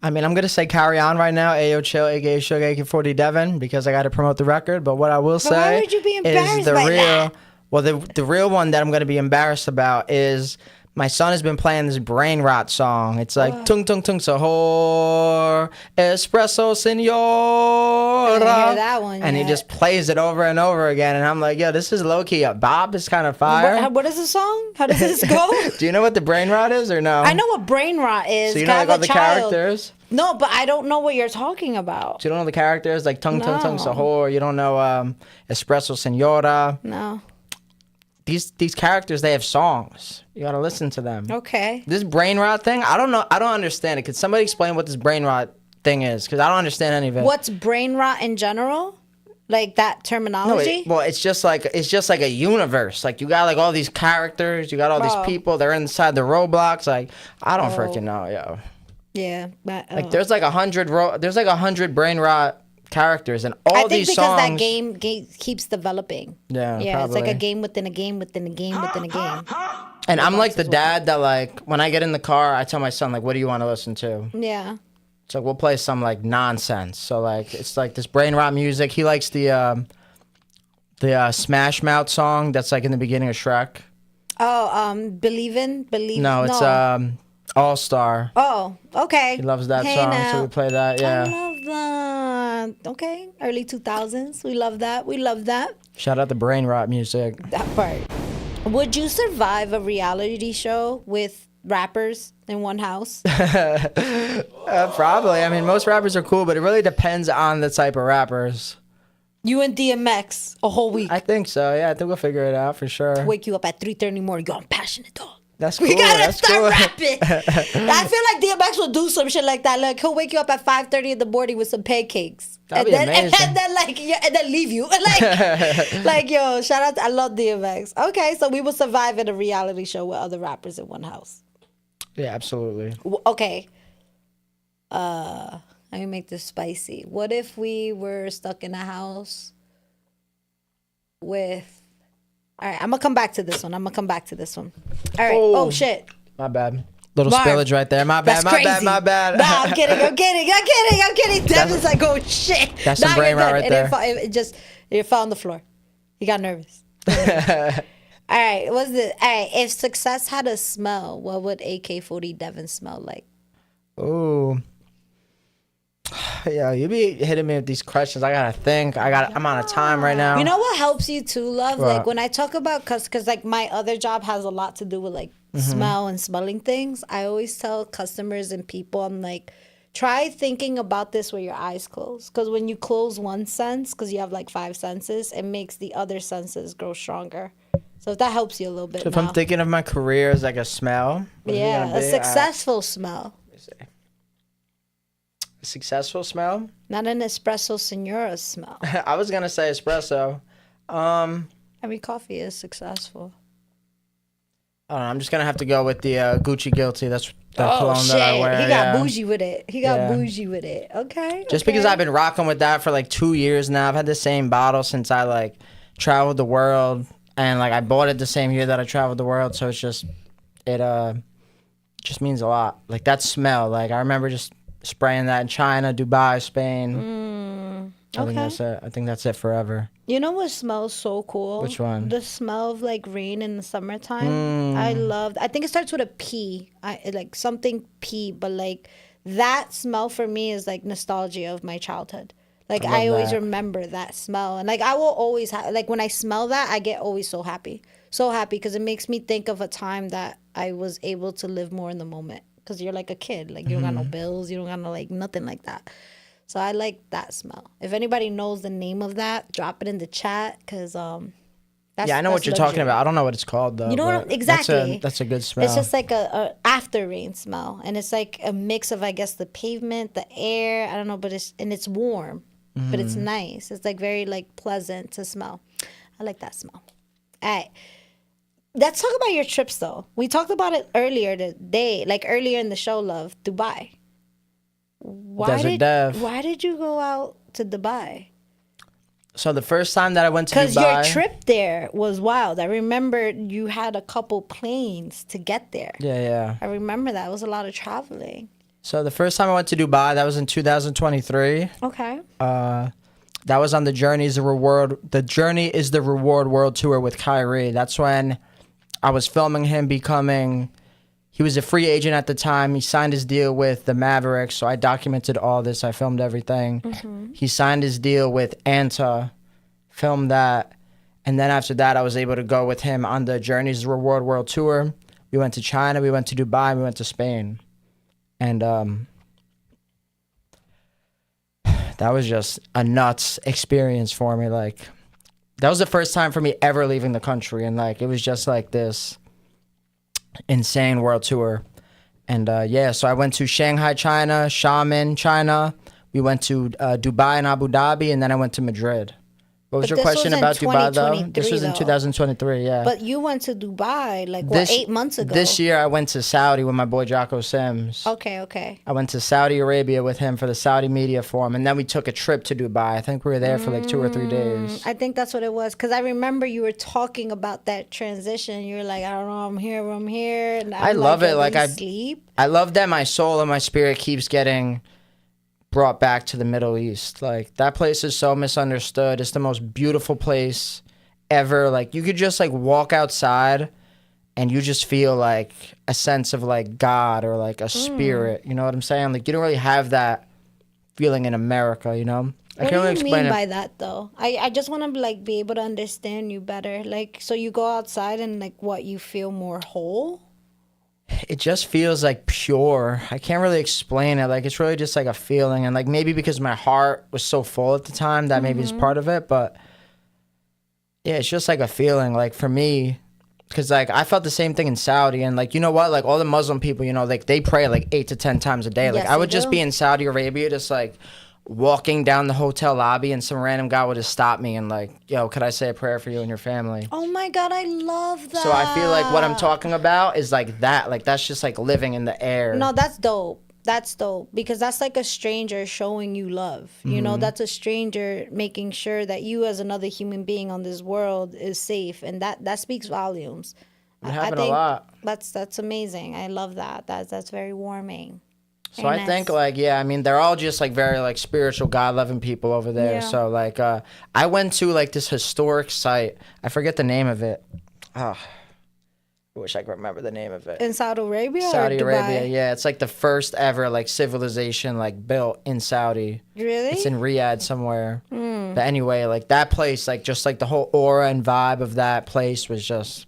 I mean, I'm gonna say carry on right now. Ayo Chill, aka Sugar, AK40DEVIN, because I got to promote the record. But what I will say why would you be embarrassed is the by real. that? Well, the real one that I'm gonna be embarrassed about is my son has been playing this brain rot song. It's like tung tung tung sahur espresso senora. I didn't hear that one And he yet. just plays it over and over again. And I'm like, yo, this is low key. Bob is kind of fire. What is the song? How does this go? Do you know what the brain rot is or no? I know what brain rot is. So you know like all the characters? No, but I don't know what you're talking about. So you don't know the characters like tung tung tung No. sahur. You don't know espresso senora. No. These characters, they have songs. You gotta listen to them. Okay. This brain rot thing, I don't know. I don't understand it. Could somebody explain what this brain rot thing is? Because I don't understand any of it. What's brain rot in general? Like that No, terminology? well, it's just like a universe. Like you got like all these characters. You got all these people. They're inside the Roblox. Like I don't freaking know, yo. Yeah. But, Like there's like 100 brain rot characters and all I think these because songs. that game keeps developing. Yeah, Yeah, it's like probably. a game within a game within a game within a game. And I'm like the dad that like when I get in the car, I tell my son like, "What do you want to listen to?" Yeah. So we'll play some like nonsense. So like it's like this brain rot music. He likes the Smash Mouth song that's like in the beginning of Shrek. Oh, believe. No, it's All Star. Oh, okay. He loves that Hey song, now. so we play that. Yeah. I love that. Okay, early 2000s. We love that. We love that. Shout out the brain rot music. That part. Would you survive a reality show with rappers in one house? Probably. I mean, most rappers are cool, but it really depends on the type of rappers. You and DMX a whole week. I think so. Yeah, I think we'll figure it out for sure. Wake you up at 3:30 in the morning. Yo, I'm passionate, dog. That's cool. We gotta That's start cool. rapping. I feel like DMX will do some shit like that. Like he'll wake you up at 5:30 in the morning with some pancakes. That'd be amazing. And then like yeah, and then leave you. Like yo, shout out. I love DMX. Okay, so we will survive in a reality show with other rappers in one house. Yeah, absolutely. Okay. Let me make this spicy. What if we were stuck in a house with... All right, I'm going to come back to this one. All right. Oh shit. My bad. Little Marv, spillage right there. My bad, That's my crazy. bad, my bad. Nah, I'm kidding. Devin's like, oh shit. That's some brain rot right And there. It fell on the floor. He got nervous. All right, what's this? All right, if success had a smell, what would AK40DEVIN smell like? Ooh. Yeah, you be hitting me with these questions. I gotta think. I'm on a time right now. You know what helps you too, love? What? Like when I talk about, cause like my other job has a lot to do with like smell and smelling things. I always tell customers and people, I'm like, try thinking about this with your eyes closed. Cause when you close one sense, cause you have like 5 senses, it makes the other senses grow stronger. So if that helps you a little bit. So if now. I'm thinking of my career as like a smell, what is it Yeah, gonna a be? successful smell. A successful smell? Not an espresso senora smell. I was gonna say espresso. Every coffee is successful. I don't know, I'm just gonna have to go with the Gucci Guilty. That's the Oh cologne shit! that I wear. He got yeah. bougie with it. Okay. Just because I've been rocking with that for like 2 years now. I've had the same bottle since I like traveled the world, and like I bought it the same year that I traveled the world. So it's just just means a lot. Like that smell. Like I remember just spraying that in China, Dubai, Spain. I think that's it. I think that's it forever. You know what smells so cool? Which one? The smell of like rain in the summertime. I think it starts with a P. Like something P, but like that smell for me is like nostalgia of my childhood. Like I always that. remember that smell, and like I will always have like when I smell that, I get always so happy because it makes me think of a time that I was able to live more in the moment. Because you're like a kid, like you don't got no bills, you don't got no like nothing like that. So I like that smell. If anybody knows the name of that, drop it in the chat because Yeah, I know what you're talking about. I don't know what it's called though. You know what? but Exactly. That's a good smell. It's just like a after rain smell, and it's like a mix of I guess the pavement, the air. I don't know, but it's warm, but it's nice. It's like very like pleasant to smell. I like that smell. All right. Let's talk about your trips, though. We talked about it earlier today, like earlier in the show, love, Dubai. Desert Dev. Why did you go out to Dubai? So the first time that I went to Because Dubai, your trip there was wild. I remember you had a couple planes to get there. Yeah. I remember that. It was a lot of traveling. So the first time I went to Dubai, that was in 2023. Okay. That was on the Journey is the Reward World Tour with Kyrie. That's when I was filming him he was a free agent at the time. He signed his deal with the Mavericks, so I documented all this. I filmed everything. Mm-hmm. He signed his deal with Anta, filmed that. And then after that, I was able to go with him on the Journey is the Reward World Tour. We went to China, we went to Dubai, we went to Spain. And that was just a nuts experience for me. Like, that was the first time for me ever leaving the country. And like, it was just like this insane world tour. And yeah, so I went to Shanghai, China, Xiamen, China. We went to Dubai and Abu Dhabi, and then I went to Madrid. What was your question about Dubai, though? This was in 2023, yeah. But you went to Dubai, like, what, 8 months ago? This year, I went to Saudi with my boy Jocko Sims. Okay. I went to Saudi Arabia with him for the Saudi Media Forum, and then we took a trip to Dubai. I think we were there for like 2 or 3 days. I think that's what it was, because I remember you were talking about that transition. You were like, I don't know, I'm here. And I love it. Like, sleep. I love that my soul and my spirit keeps getting brought back to the Middle East. Like, that place is so misunderstood. It's the most beautiful place ever. Like, you could just like walk outside and you just feel like a sense of like God or like a spirit. You know what I'm saying? Like, you don't really have that feeling in America, you know? What do you mean by that, though? I just want to like be able to understand you better. Like, so you go outside and like what, you feel more whole? It just feels like pure. I can't really explain it. Like, it's really just like a feeling. And like, maybe because my heart was so full at the time, that maybe is part of it. But yeah, it's just like a feeling. Like, for me, because like I felt the same thing in Saudi. And like, you know what? Like, all the Muslim people, you know, like they pray like 8 to 10 times a day. Like, Yes, I would they just do. be in Saudi Arabia, just like walking down the hotel lobby, and some random guy would just stop me and like, yo, could I say a prayer for you and your family? Oh my God, I love that. So I feel like what I'm talking about is like that. Like, that's just like living in the air. No, that's dope. That's dope, because that's like a stranger showing you love. You know, that's a stranger making sure that you as another human being on this world is safe, and that speaks volumes. It happened a lot. That's amazing. I love that. That's very warming. So Very I think nice. like, yeah, I mean, they're all just like very like spiritual, God-loving people over there. Yeah. So like, I went to like this historic site. I forget the name of it. Oh, I wish I could remember the name of it. In Saudi Arabia Saudi or Dubai? Arabia, yeah. It's like the first ever like civilization like built in Saudi. Really? It's in Riyadh somewhere. But anyway, like that place, like just like the whole aura and vibe of that place was just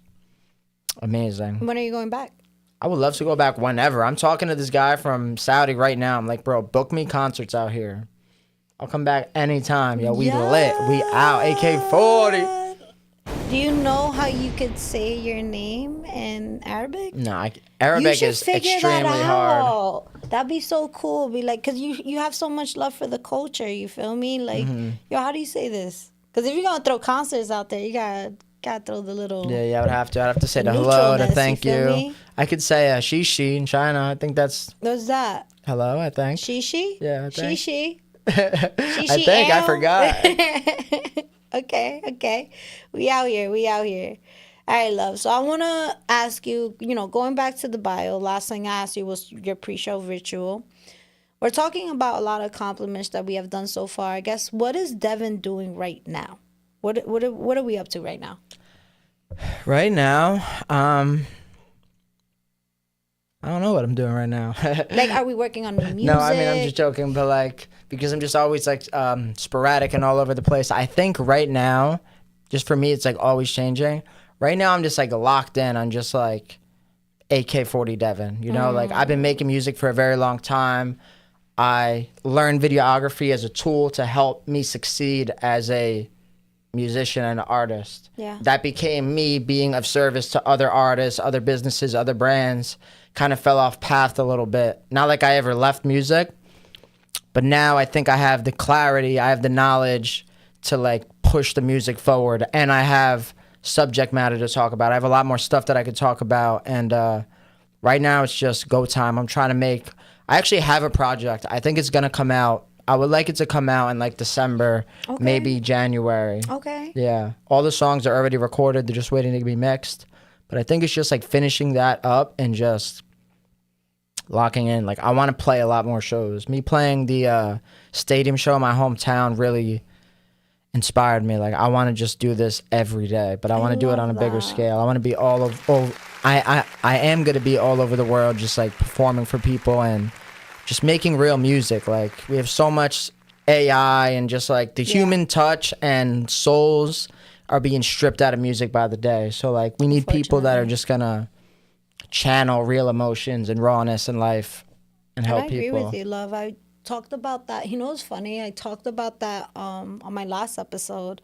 amazing. When are you going back? I would love to go back whenever. I'm talking to this guy from Saudi right now. I'm like, bro, book me concerts out here. I'll come back anytime. Yo, we lit. We out. AK40. Do you know how you could say your name in Arabic? No, You Arabic should is figure extremely that hard. out. That'd be so cool. Be like, because you have so much love for the culture. You feel me? Like, yo, how do you say this? Because if you're going to throw concerts out there, you got to throw the little... Yeah, I would have to. I'd have to say the hello, the neutralness, thank you you. feel me? I could say she in China. I think that's What's that? hello, I think. She? Yeah, I think. She? I think. I forgot. Okay. We out here. All right, love. So I want to ask you, going back to the bio, last thing I asked you was your pre-show ritual. We're talking about a lot of accomplishments that we have done so far. I guess, what is Devin doing right now? What are we up to right now? Right now, I don't know what I'm doing right now. Like, are we working on new music? No, I mean, I'm just joking, but like, because I'm just always like sporadic and all over the place. I think right now, just for me, it's like always changing. Right now, I'm just like locked in on just like AK40DEVIN, you know? Like, I've been making music for a very long time. I learned videography as a tool to help me succeed as a musician and an artist. Yeah. That became me being of service to other artists, other businesses, other brands. Kind of fell off path a little bit. Not like I ever left music, but now I think I have the clarity, I have the knowledge to like push the music forward, and I have subject matter to talk about. I have a lot more stuff that I could talk about, and right now it's just go time. I'm trying to I actually have a project. I think it's gonna come out. I would like it to come out in like December, maybe January. Okay. Yeah. All the songs are already recorded. They're just waiting to be mixed. But I think it's just like finishing that up and just locking in. Like, I want to play a lot more shows. Me playing the stadium show in my hometown really inspired me. Like, I want to just do this every day, but I want to do it on a bigger scale. I want to be I am going to be all over the world, just like performing for people and just making real music. Like, we have so much AI and just like the human touch and souls are being stripped out of music by the day. So like, we need people that are just gonna channel real emotions and rawness in life and help people. I agree with you, love. I talked about that. You know, it's funny. I talked about that on my last episode.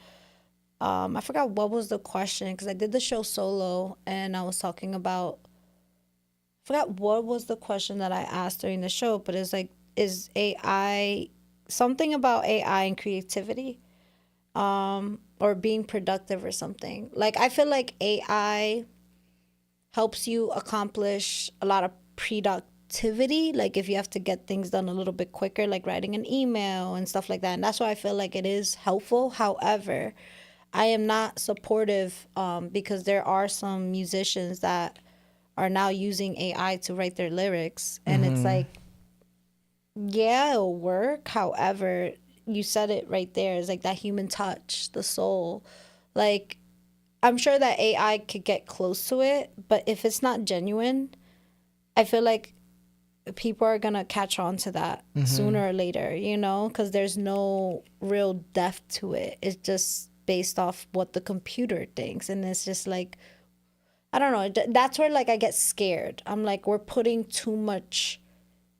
I forgot what was the question because I did the show solo and I was talking about. I forgot what was the question that I asked during the show, but it's like, is AI something about AI and creativity, or being productive or something? Like, I feel like AI helps you accomplish a lot of productivity. Like, if you have to get things done a little bit quicker, like writing an email and stuff like that. And that's why I feel like it is helpful. However, I am not supportive because there are some musicians that are now using AI to write their lyrics. And it's like, yeah, it'll work. However, you said it right there. It's like that human touch, the soul. Like, I'm sure that AI could get close to it, but if it's not genuine, I feel like people are going to catch on to that sooner or later, you know, because there's no real depth to it. It's just based off what the computer thinks. And it's just like, I don't know. That's where, like, I get scared. I'm like, we're putting too much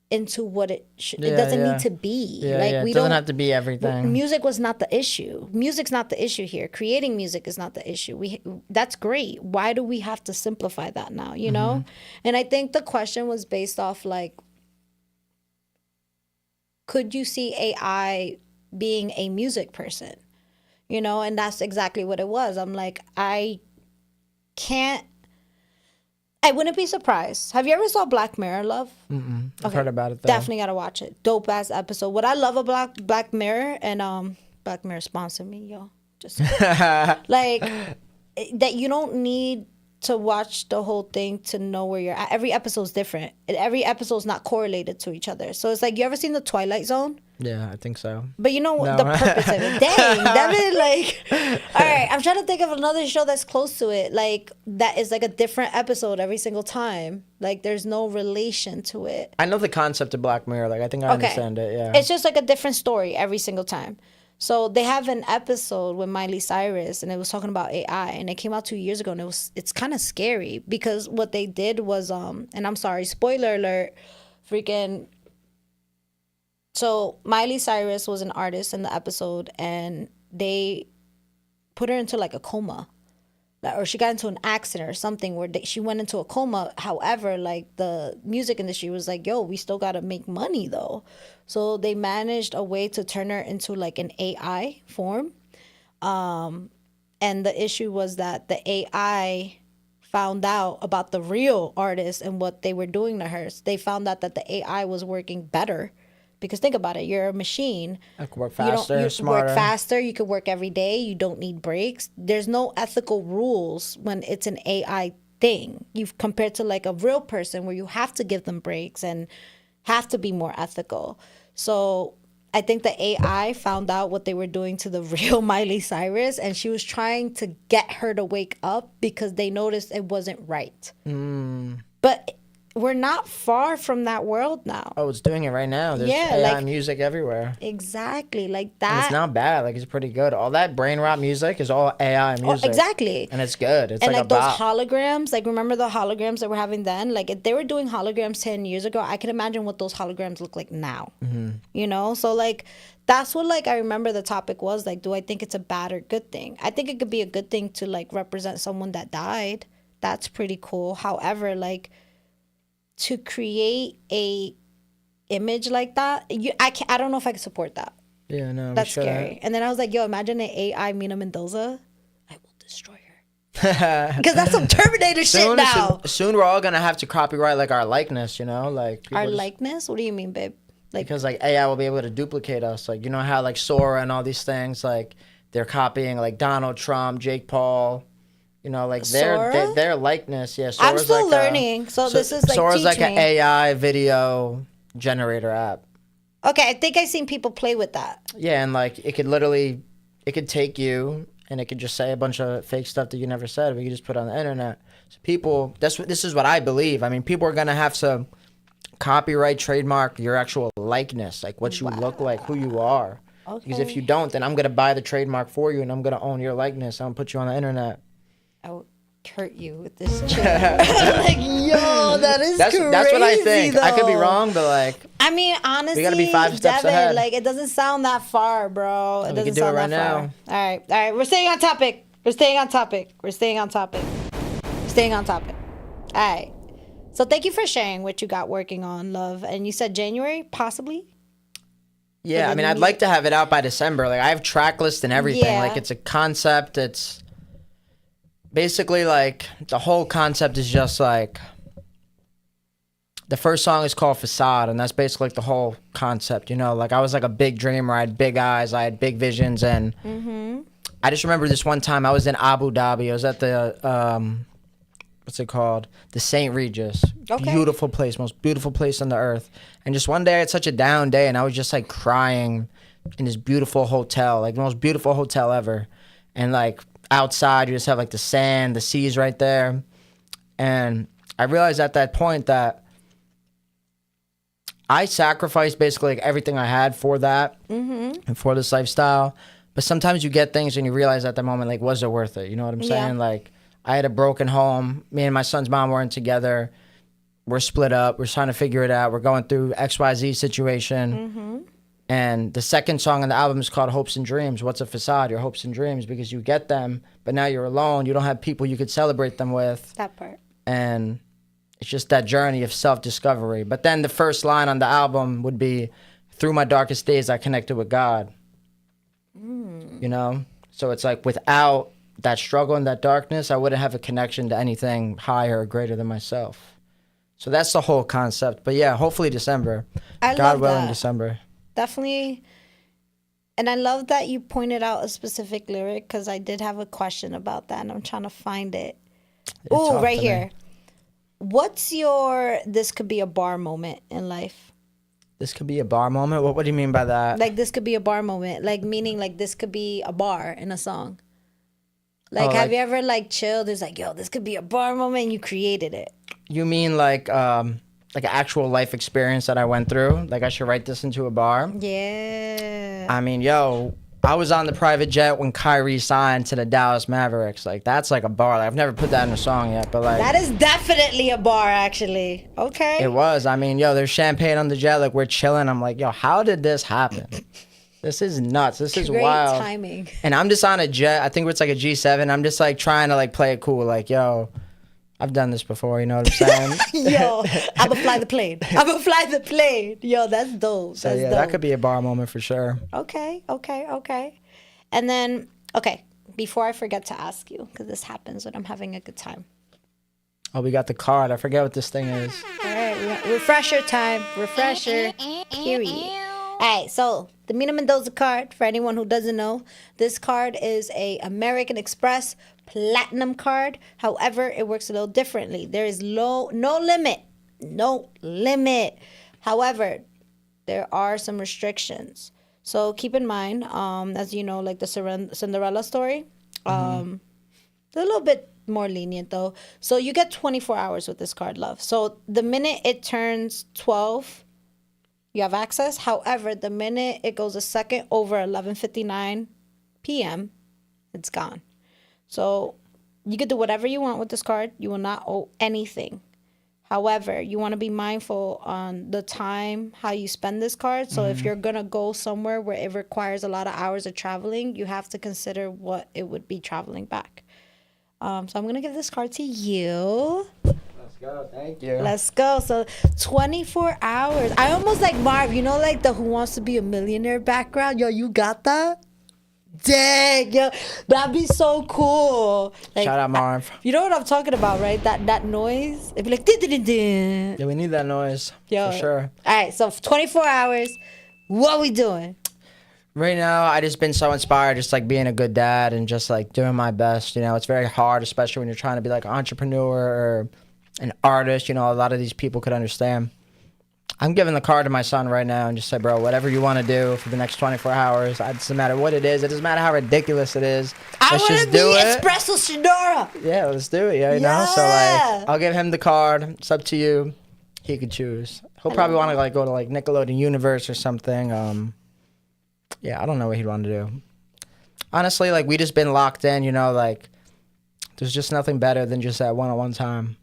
into what it doesn't need to be. It doesn't have to be everything. Music was not the issue. Music's not the issue here. Creating music is not the issue. That's great. Why do we have to simplify that now, you know? And I think the question was based off, like, could you see AI being a music person? You know, and that's exactly what it was. I'm like, I wouldn't be surprised. Have you ever saw Black Mirror, love? I've heard about it, though. Definitely gotta watch it. Dope ass episode. What I love about Black Mirror, and Black Mirror sponsor me, yo. Just like that, you don't need to watch the whole thing to know where you're at. Every episode's different. Every episode's not correlated to each other. So it's like, you ever seen The Twilight Zone? Yeah, I think so. But you know the purpose of it. Dang, Devin, like, all right, I'm trying to think of another show that's close to it. Like, that is like a different episode every single time. Like, there's no relation to it. I know the concept of Black Mirror. Like, I think I understand it, yeah. It's just like a different story every single time. So they have an episode with Miley Cyrus, and it was talking about AI, and it came out 2 years ago, and it's kind of scary because what they did was, and I'm sorry, spoiler alert, freaking. So Miley Cyrus was an artist in the episode, and they put her into like a coma, or she got into an accident or something where she went into a coma. However, like, the music industry was like, yo, we still got to make money though. So they managed a way to turn her into like an AI form. And the issue was that the AI found out about the real artist and what they were doing to her. So they found out that the AI was working better. Because think about it, you're a machine. I could work faster, you smarter. Work faster. You could work every day. You don't need breaks. There's no ethical rules when it's an AI thing. You've compared to like a real person where you have to give them breaks and have to be more ethical. So I think the AI found out what they were doing to the real Miley Cyrus, and she was trying to get her to wake up because they noticed it wasn't right. But we're not far from that world now. Oh, it's doing it right now. There's AI music everywhere. Exactly, like that. And it's not bad. Like, it's pretty good. All that brain rot music is all AI music. Oh, exactly. And it's good. It's and like those holograms. Like, remember the holograms that we're having then? Like, if they were doing holograms 10 years ago, I can imagine what those holograms look like now. You know? So, like, that's what, like, I remember the topic was. Like, do I think it's a bad or good thing? I think it could be a good thing to, like, represent someone that died. That's pretty cool. However, like, to create a image like that, I don't know if I can support that. Yeah, no, that's scary. And then I was like, yo, imagine an AI Mina Mendoza. I will destroy her. Because that's some Terminator shit now. Soon we're all gonna have to copyright like our likeness, you know, like our likeness. What do you mean, babe? Like, because like AI will be able to duplicate us. Like, you know how like Sora and all these things, like they're copying like Donald Trump, Jake Paul. You know, like Sora? their likeness. Yeah, I'm Sora's still like learning, so this is like Sora's like teach an me. AI video generator app. Okay, I think I've seen people play with that. Yeah, and like it could take you and it could just say a bunch of fake stuff that you never said, but you just put it on the internet. So people, this is what I believe. I mean, people are gonna have to copyright, trademark your actual likeness, like what you look like, who you are. Okay. Because if you don't, then I'm gonna buy the trademark for you, and I'm gonna own your likeness. I'm gonna put you on the internet. I will hurt you with this chair. Like, yo, that is crazy. That's what I think. Though. I could be wrong, but like, I mean, honestly, we gotta be 5 steps Devin, ahead. like, it doesn't sound that far, bro. It we doesn't can do it sound right that far. now. All right. We're staying on topic. All right. So thank you for sharing what you got working on, love. And you said January, possibly? Yeah, I mean, I'd like to have it out by December. Like, I have track list and everything. Yeah. Like, it's a concept. It's basically like the whole concept is just like the first song is called Facade, and that's basically like the whole concept. You know, like I was like a big dreamer. I had big eyes. I had big visions, and I just remember this one time I was in Abu Dhabi. I was at the what's it called? The St. Regis. Okay. Beautiful place, most beautiful place on the earth. And just one day I had such a down day, and I was just like crying in this beautiful hotel, like the most beautiful hotel ever. And like outside, you just have like the sand, the seas right there. And I realized at that point that I sacrificed basically like everything I had for that and for this lifestyle. But sometimes you get things and you realize at that moment, like, was it worth it? You know what I'm saying? Yeah. Like, I had a broken home. Me and my son's mom weren't together. We're split up. We're trying to figure it out. We're going through XYZ situation. And the second song on the album is called Hopes and Dreams. What's a facade? Your hopes and dreams, because you get them, but now you're alone. You don't have people you could celebrate them with. That part. And it's just that journey of self-discovery. But then the first line on the album would be, through my darkest days, I connected with God. You know? So it's like without that struggle and that darkness, I wouldn't have a connection to anything higher or greater than myself. So that's the whole concept. But yeah, hopefully December. I God love willing, that. December. Definitely. And I love that you pointed out a specific lyric, because I did have a question about that and I'm trying to find it. Ooh, talk right to me. here. What's your this could be a bar moment in life? This could be a bar moment? What do you mean by that? Like, this could be a bar moment. Like, meaning like this could be a bar in a song. Like, Oh, have like- you ever like chilled? It's like, yo, this could be a bar moment, and you created it. You mean like an actual life experience that I went through? Like I should write this into a bar? Yeah. I mean, yo, I was on the private jet when Kyrie signed to the Dallas Mavericks. Like, that's like a bar. Like, I've never put that in a song yet, but like... That is definitely a bar, actually. Okay. It was. I mean, yo, there's champagne on the jet. Like, we're chilling. I'm like, yo, how did this happen? This is nuts. This is Great wild. timing. And I'm just on a jet. I think it's like a G7. I'm just like trying to like play it cool. Like, yo, I've done this before. You know what I'm saying? Yo, I'ma fly the plane. Yo, that's dope. So That's yeah, dope. that could be a bar moment for sure. Okay. And then, before I forget to ask you, because this happens when I'm having a good time. Oh, we got the card. I forget what this thing is. All right, refresher time. Refresher, period. All right, so the Mina Mendoza card, for anyone who doesn't know, this card is a American Express Platinum card. However, it works a little differently. There is no limit. However, there are some restrictions. So keep in mind, as you know, like the Cinderella story, a little bit more lenient though. So you get 24 hours with this card, love. So the minute it turns 12, you have access. However, the minute it goes a second over 11:59 p.m., it's gone. So you can do whatever you want with this card. You will not owe anything. However, you want to be mindful on the time, how you spend this card. So if you're going to go somewhere where it requires a lot of hours of traveling, you have to consider what it would be traveling back. So I'm going to give this card to you. Let's go. Thank you. Let's go. So 24 hours. I almost like Marv, you know, like the Who Wants to Be a Millionaire background. Yo, you got that? Dang, yo, that'd be so cool. Like, Shout out Marv. you know what I'm talking about, right? That noise. It'd be like, din-din-din-din. Yeah, we need that noise Yo. for sure. All right, so 24 hours. What we doing? Right now, I just been so inspired, just like being a good dad and just like doing my best. You know, it's very hard, especially when you're trying to be like an entrepreneur or an artist. You know, a lot of these people could understand. I'm giving the card to my son right now and just say, bro, whatever you want to do for the next 24 hours, it doesn't matter what it is. It doesn't matter how ridiculous it is. Let's just do it. Espresso Shadora. Yeah, let's do it. Yeah, you know. So like, I'll give him the card. It's up to you. He could choose. He'll probably want to like go to like Nickelodeon Universe or something. Yeah, I don't know what he'd want to do. Honestly, like we just been locked in. You know, like there's just nothing better than just that one-on-one time.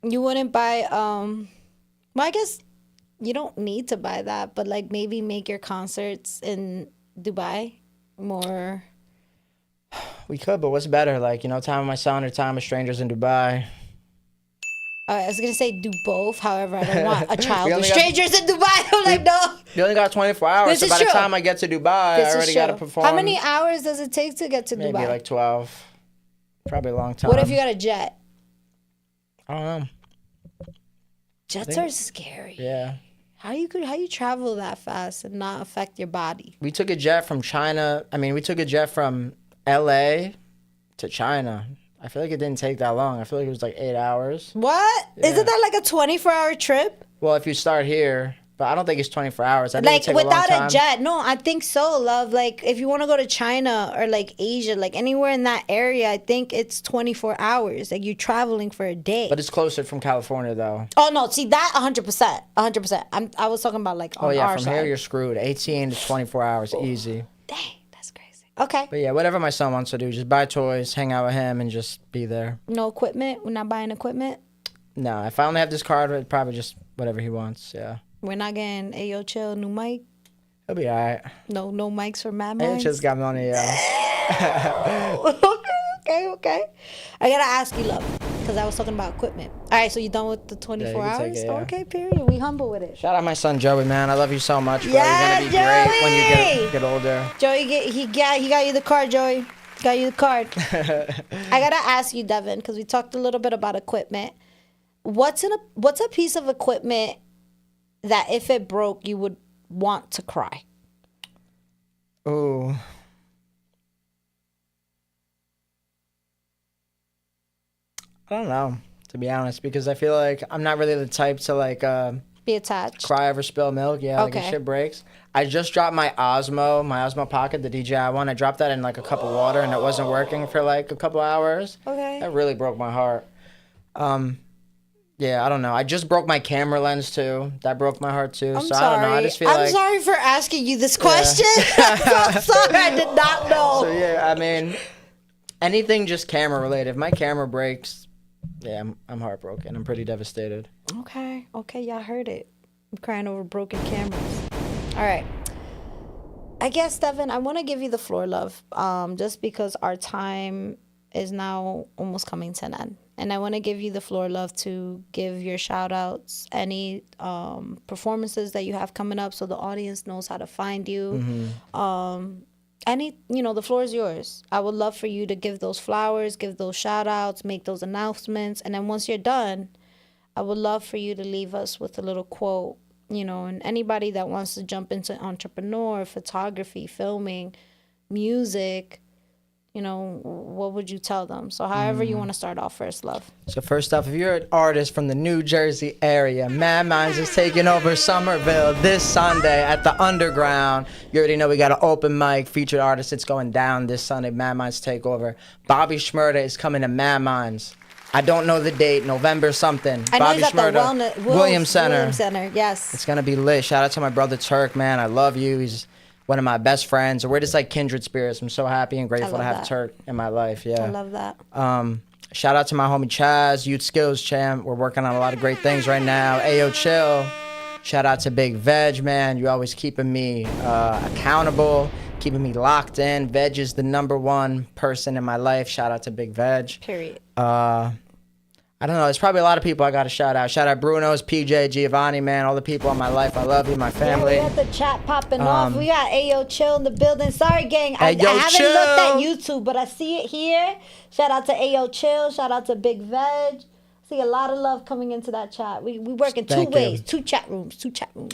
You wouldn't buy. Well, I guess. You don't need to buy that, but like maybe make your concerts in Dubai more. We could, but what's better? Like, you know, time with my son or time with strangers in Dubai? I was going to say do both. However, I don't want a child with strangers in Dubai. I'm like, no. You only got 24 hours, so by the time I get to Dubai, I already got to perform. How many hours does it take to get to Dubai? Maybe like 12. Probably a long time. What if you got a jet? I don't know. Jets are scary. Yeah. How you travel that fast and not affect your body? We took a jet from China. I mean, we took a jet from LA to China. I feel like it didn't take that long. I feel like it was like 8 hours. What? Yeah. Isn't that like a 24-hour trip? Well, if you start here, but I don't think it's 24 hours. Like without a jet. No, I think so, love. Like if you want to go to China or like Asia, like anywhere in that area, I think it's 24 hours. Like you're traveling for a day. But it's closer from California though. Oh no, see that 100%. 100%. I was talking about like on our from side. Here you're screwed. 18 to 24 hours, easy. Dang, that's crazy. Okay. But yeah, whatever my son wants to do, just buy toys, hang out with him, and just be there. No equipment? We're not buying equipment? No, if I only have this card, it's probably just whatever he wants, yeah. We're not getting Ayo Chill new mic? He'll be all right. No mics for Mad Minds? Ayo Chill's got money, yeah. Okay. I gotta ask you, love, because I was talking about equipment. All right, so you done with the 24 hours? It, yeah. Okay, period. We humble with it. Shout out my son Joey, man. I love you so much, bro. Yeah, you're gonna be great when you get older. Joey, he got you the card, Joey. Got you the card. I gotta ask you, Devin, because we talked a little bit about equipment. What's a piece of equipment that if it broke, you would want to cry? Ooh. I don't know, to be honest, because I feel like I'm not really the type to like be attached, cry over spilled milk. Yeah, like if shit breaks. I just dropped my Osmo Pocket, the DJI one. I dropped that in like a cup of water and it wasn't working for like a couple hours. Okay. That really broke my heart. Yeah, I don't know. I just broke my camera lens too. That broke my heart too. I'm so sorry. I don't know. I just feel I'm sorry for asking you this question. Yeah. I'm so sorry. I did not know. So yeah, I mean, anything just camera related. If my camera breaks, yeah, I'm heartbroken. I'm pretty devastated. Okay, y'all heard it. I'm crying over broken cameras. All right. I guess, Devin, I want to give you the floor, love, just because our time is now almost coming to an end. And I want to give you the floor, love, to give your shout-outs, any performances that you have coming up so the audience knows how to find you. Mm-hmm. The floor is yours. I would love for you to give those flowers, give those shout-outs, make those announcements. And then once you're done, I would love for you to leave us with a little quote, and anybody that wants to jump into entrepreneur, photography, filming, music, what would you tell them? So however you want to start off first, love. So first off, if you're an artist from the New Jersey area, Mad Minds is taking over Somerville this Sunday at the Underground. You already know we got an open mic, featured artist. It's going down this Sunday, Mad Minds Takeover. Bobby Shmurda is coming to Mad Minds. I don't know the date, November something. I know Bobby he's at Shmurda, the Williams Center. Williams Center, yes. It's going to be lit. Shout out to my brother Turk, man. I love you. He's one of my best friends. We're just like kindred spirits. I'm so happy and grateful to have Turk in my life. Yeah. I love that. Shout out to my homie Chaz, Youth Skills Champ. We're working on a lot of great things right now. Ayo Chill. Shout out to Big Veg, man. You always keeping me accountable, keeping me locked in. Veg is the #1 person in my life. Shout out to Big Veg. Period. I don't know. There's probably a lot of people I got to shout out. Shout out Bruno's, PJ, Giovanni, man. All the people in my life. I love you, my family. Yeah, we got the chat popping off. We got Ayo Chill in the building. Sorry, gang. I haven't Chill. looked at YouTube, but I see it here. Shout out to Ayo Chill. Shout out to Big Veg. See a lot of love coming into that chat. We work in two Thank ways, you. two chat rooms.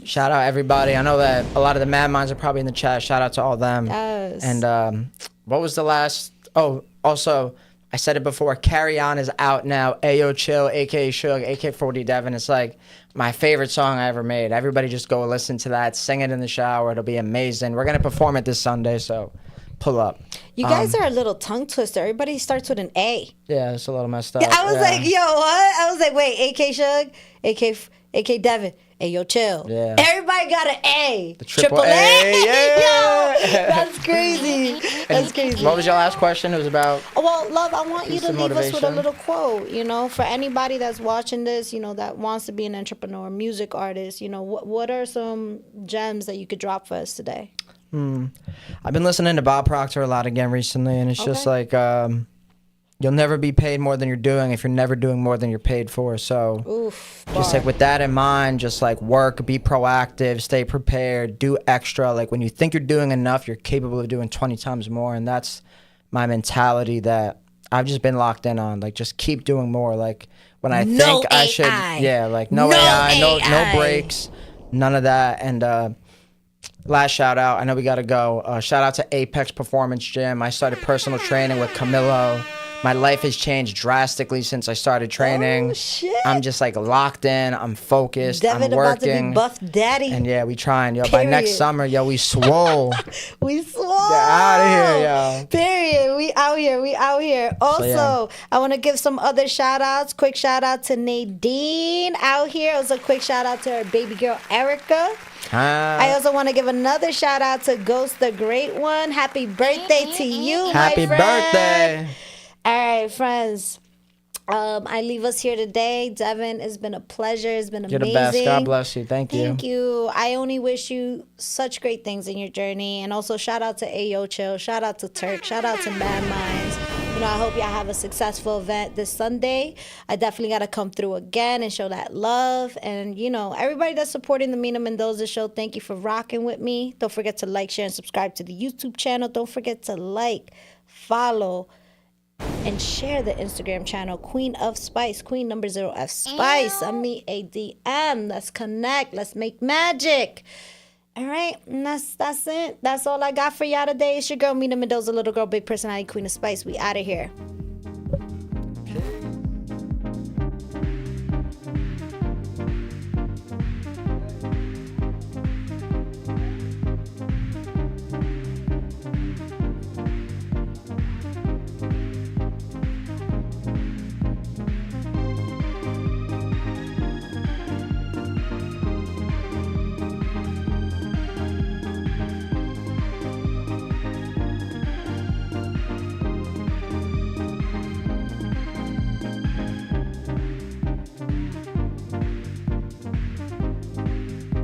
Shout out everybody. I know that a lot of the Mad Minds are probably in the chat. Shout out to all them. Yes. And what was the last? Oh, also, I said it before. Carry On is out now. Ayo Chill, aka Suge, AK40DEVIN. It's like my favorite song I ever made. Everybody just go listen to that. Sing it in the shower. It'll be amazing. We're gonna perform it this Sunday, so pull up. You guys are a little tongue twister. Everybody starts with an A. Yeah, it's a little messed up. I was Yeah. like, yo, what? I was like, wait, AK Suge, AK Devin. Hey, yo, chill. Yeah. Everybody got an A. The triple A, yeah. Yo, that's crazy. That's crazy. What was your last question? It was about. Well, love, I want you Piece to of leave us with a motivation. little quote, for anybody that's watching this, that wants to be an entrepreneur, music artist, what are some gems that you could drop for us today? I've been listening to Bob Proctor a lot again recently, and it's just Okay. like you'll never be paid more than you're doing if you're never doing more than you're paid for. So Oof. just bar. like with that in mind, just like work, be proactive, stay prepared, do extra. Like when you think you're doing enough, you're capable of doing 20 times more, and that's my mentality that I've just been locked in on. Like just keep doing more. Like when I No think I AI. should, yeah, like no No AI, no AI. breaks, none of that. And last shout out, I know we gotta go. Shout out to Apex Performance Gym. I started personal training with Camilo. My life has changed drastically since I started training. Oh, shit. I'm just like locked in. I'm focused. Devin I'm about to be working. buff daddy. And yeah, we trying, yo. By next Period. summer, yo, we swole. We swole. Get outta here, yo. Period. We out here. We out here. Also, yeah. I want to give some other shout outs. Quick shout out to Nadine out here. Also, quick shout out to her baby girl, Erica. I also want to give another shout out to Ghost the Great One. Happy birthday to you, Happy my friend. birthday. All right, friends. I leave us here today. Devin, it's been a pleasure. It's been You're amazing. the best. God bless you. Thank you. Thank you. I only wish you such great things in your journey. And also shout out to Ayo Chill. Shout out to Turk. Shout out to Mad Minds. I hope y'all have a successful event this Sunday. I definitely got to come through again and show that love. And, everybody that's supporting the Mina Mendoza Show, thank you for rocking with me. Don't forget to like, share, and subscribe to the YouTube channel. Don't forget to like, follow, and share the Instagram channel, Queen of Spice, Queen number 0F Spice. I mean ADM. Let's connect. Let's make magic. All right, and that's it. That's all I got for y'all today. It's your girl, Mina Mendoza, little girl, big personality, Queen of Spice. We out of here.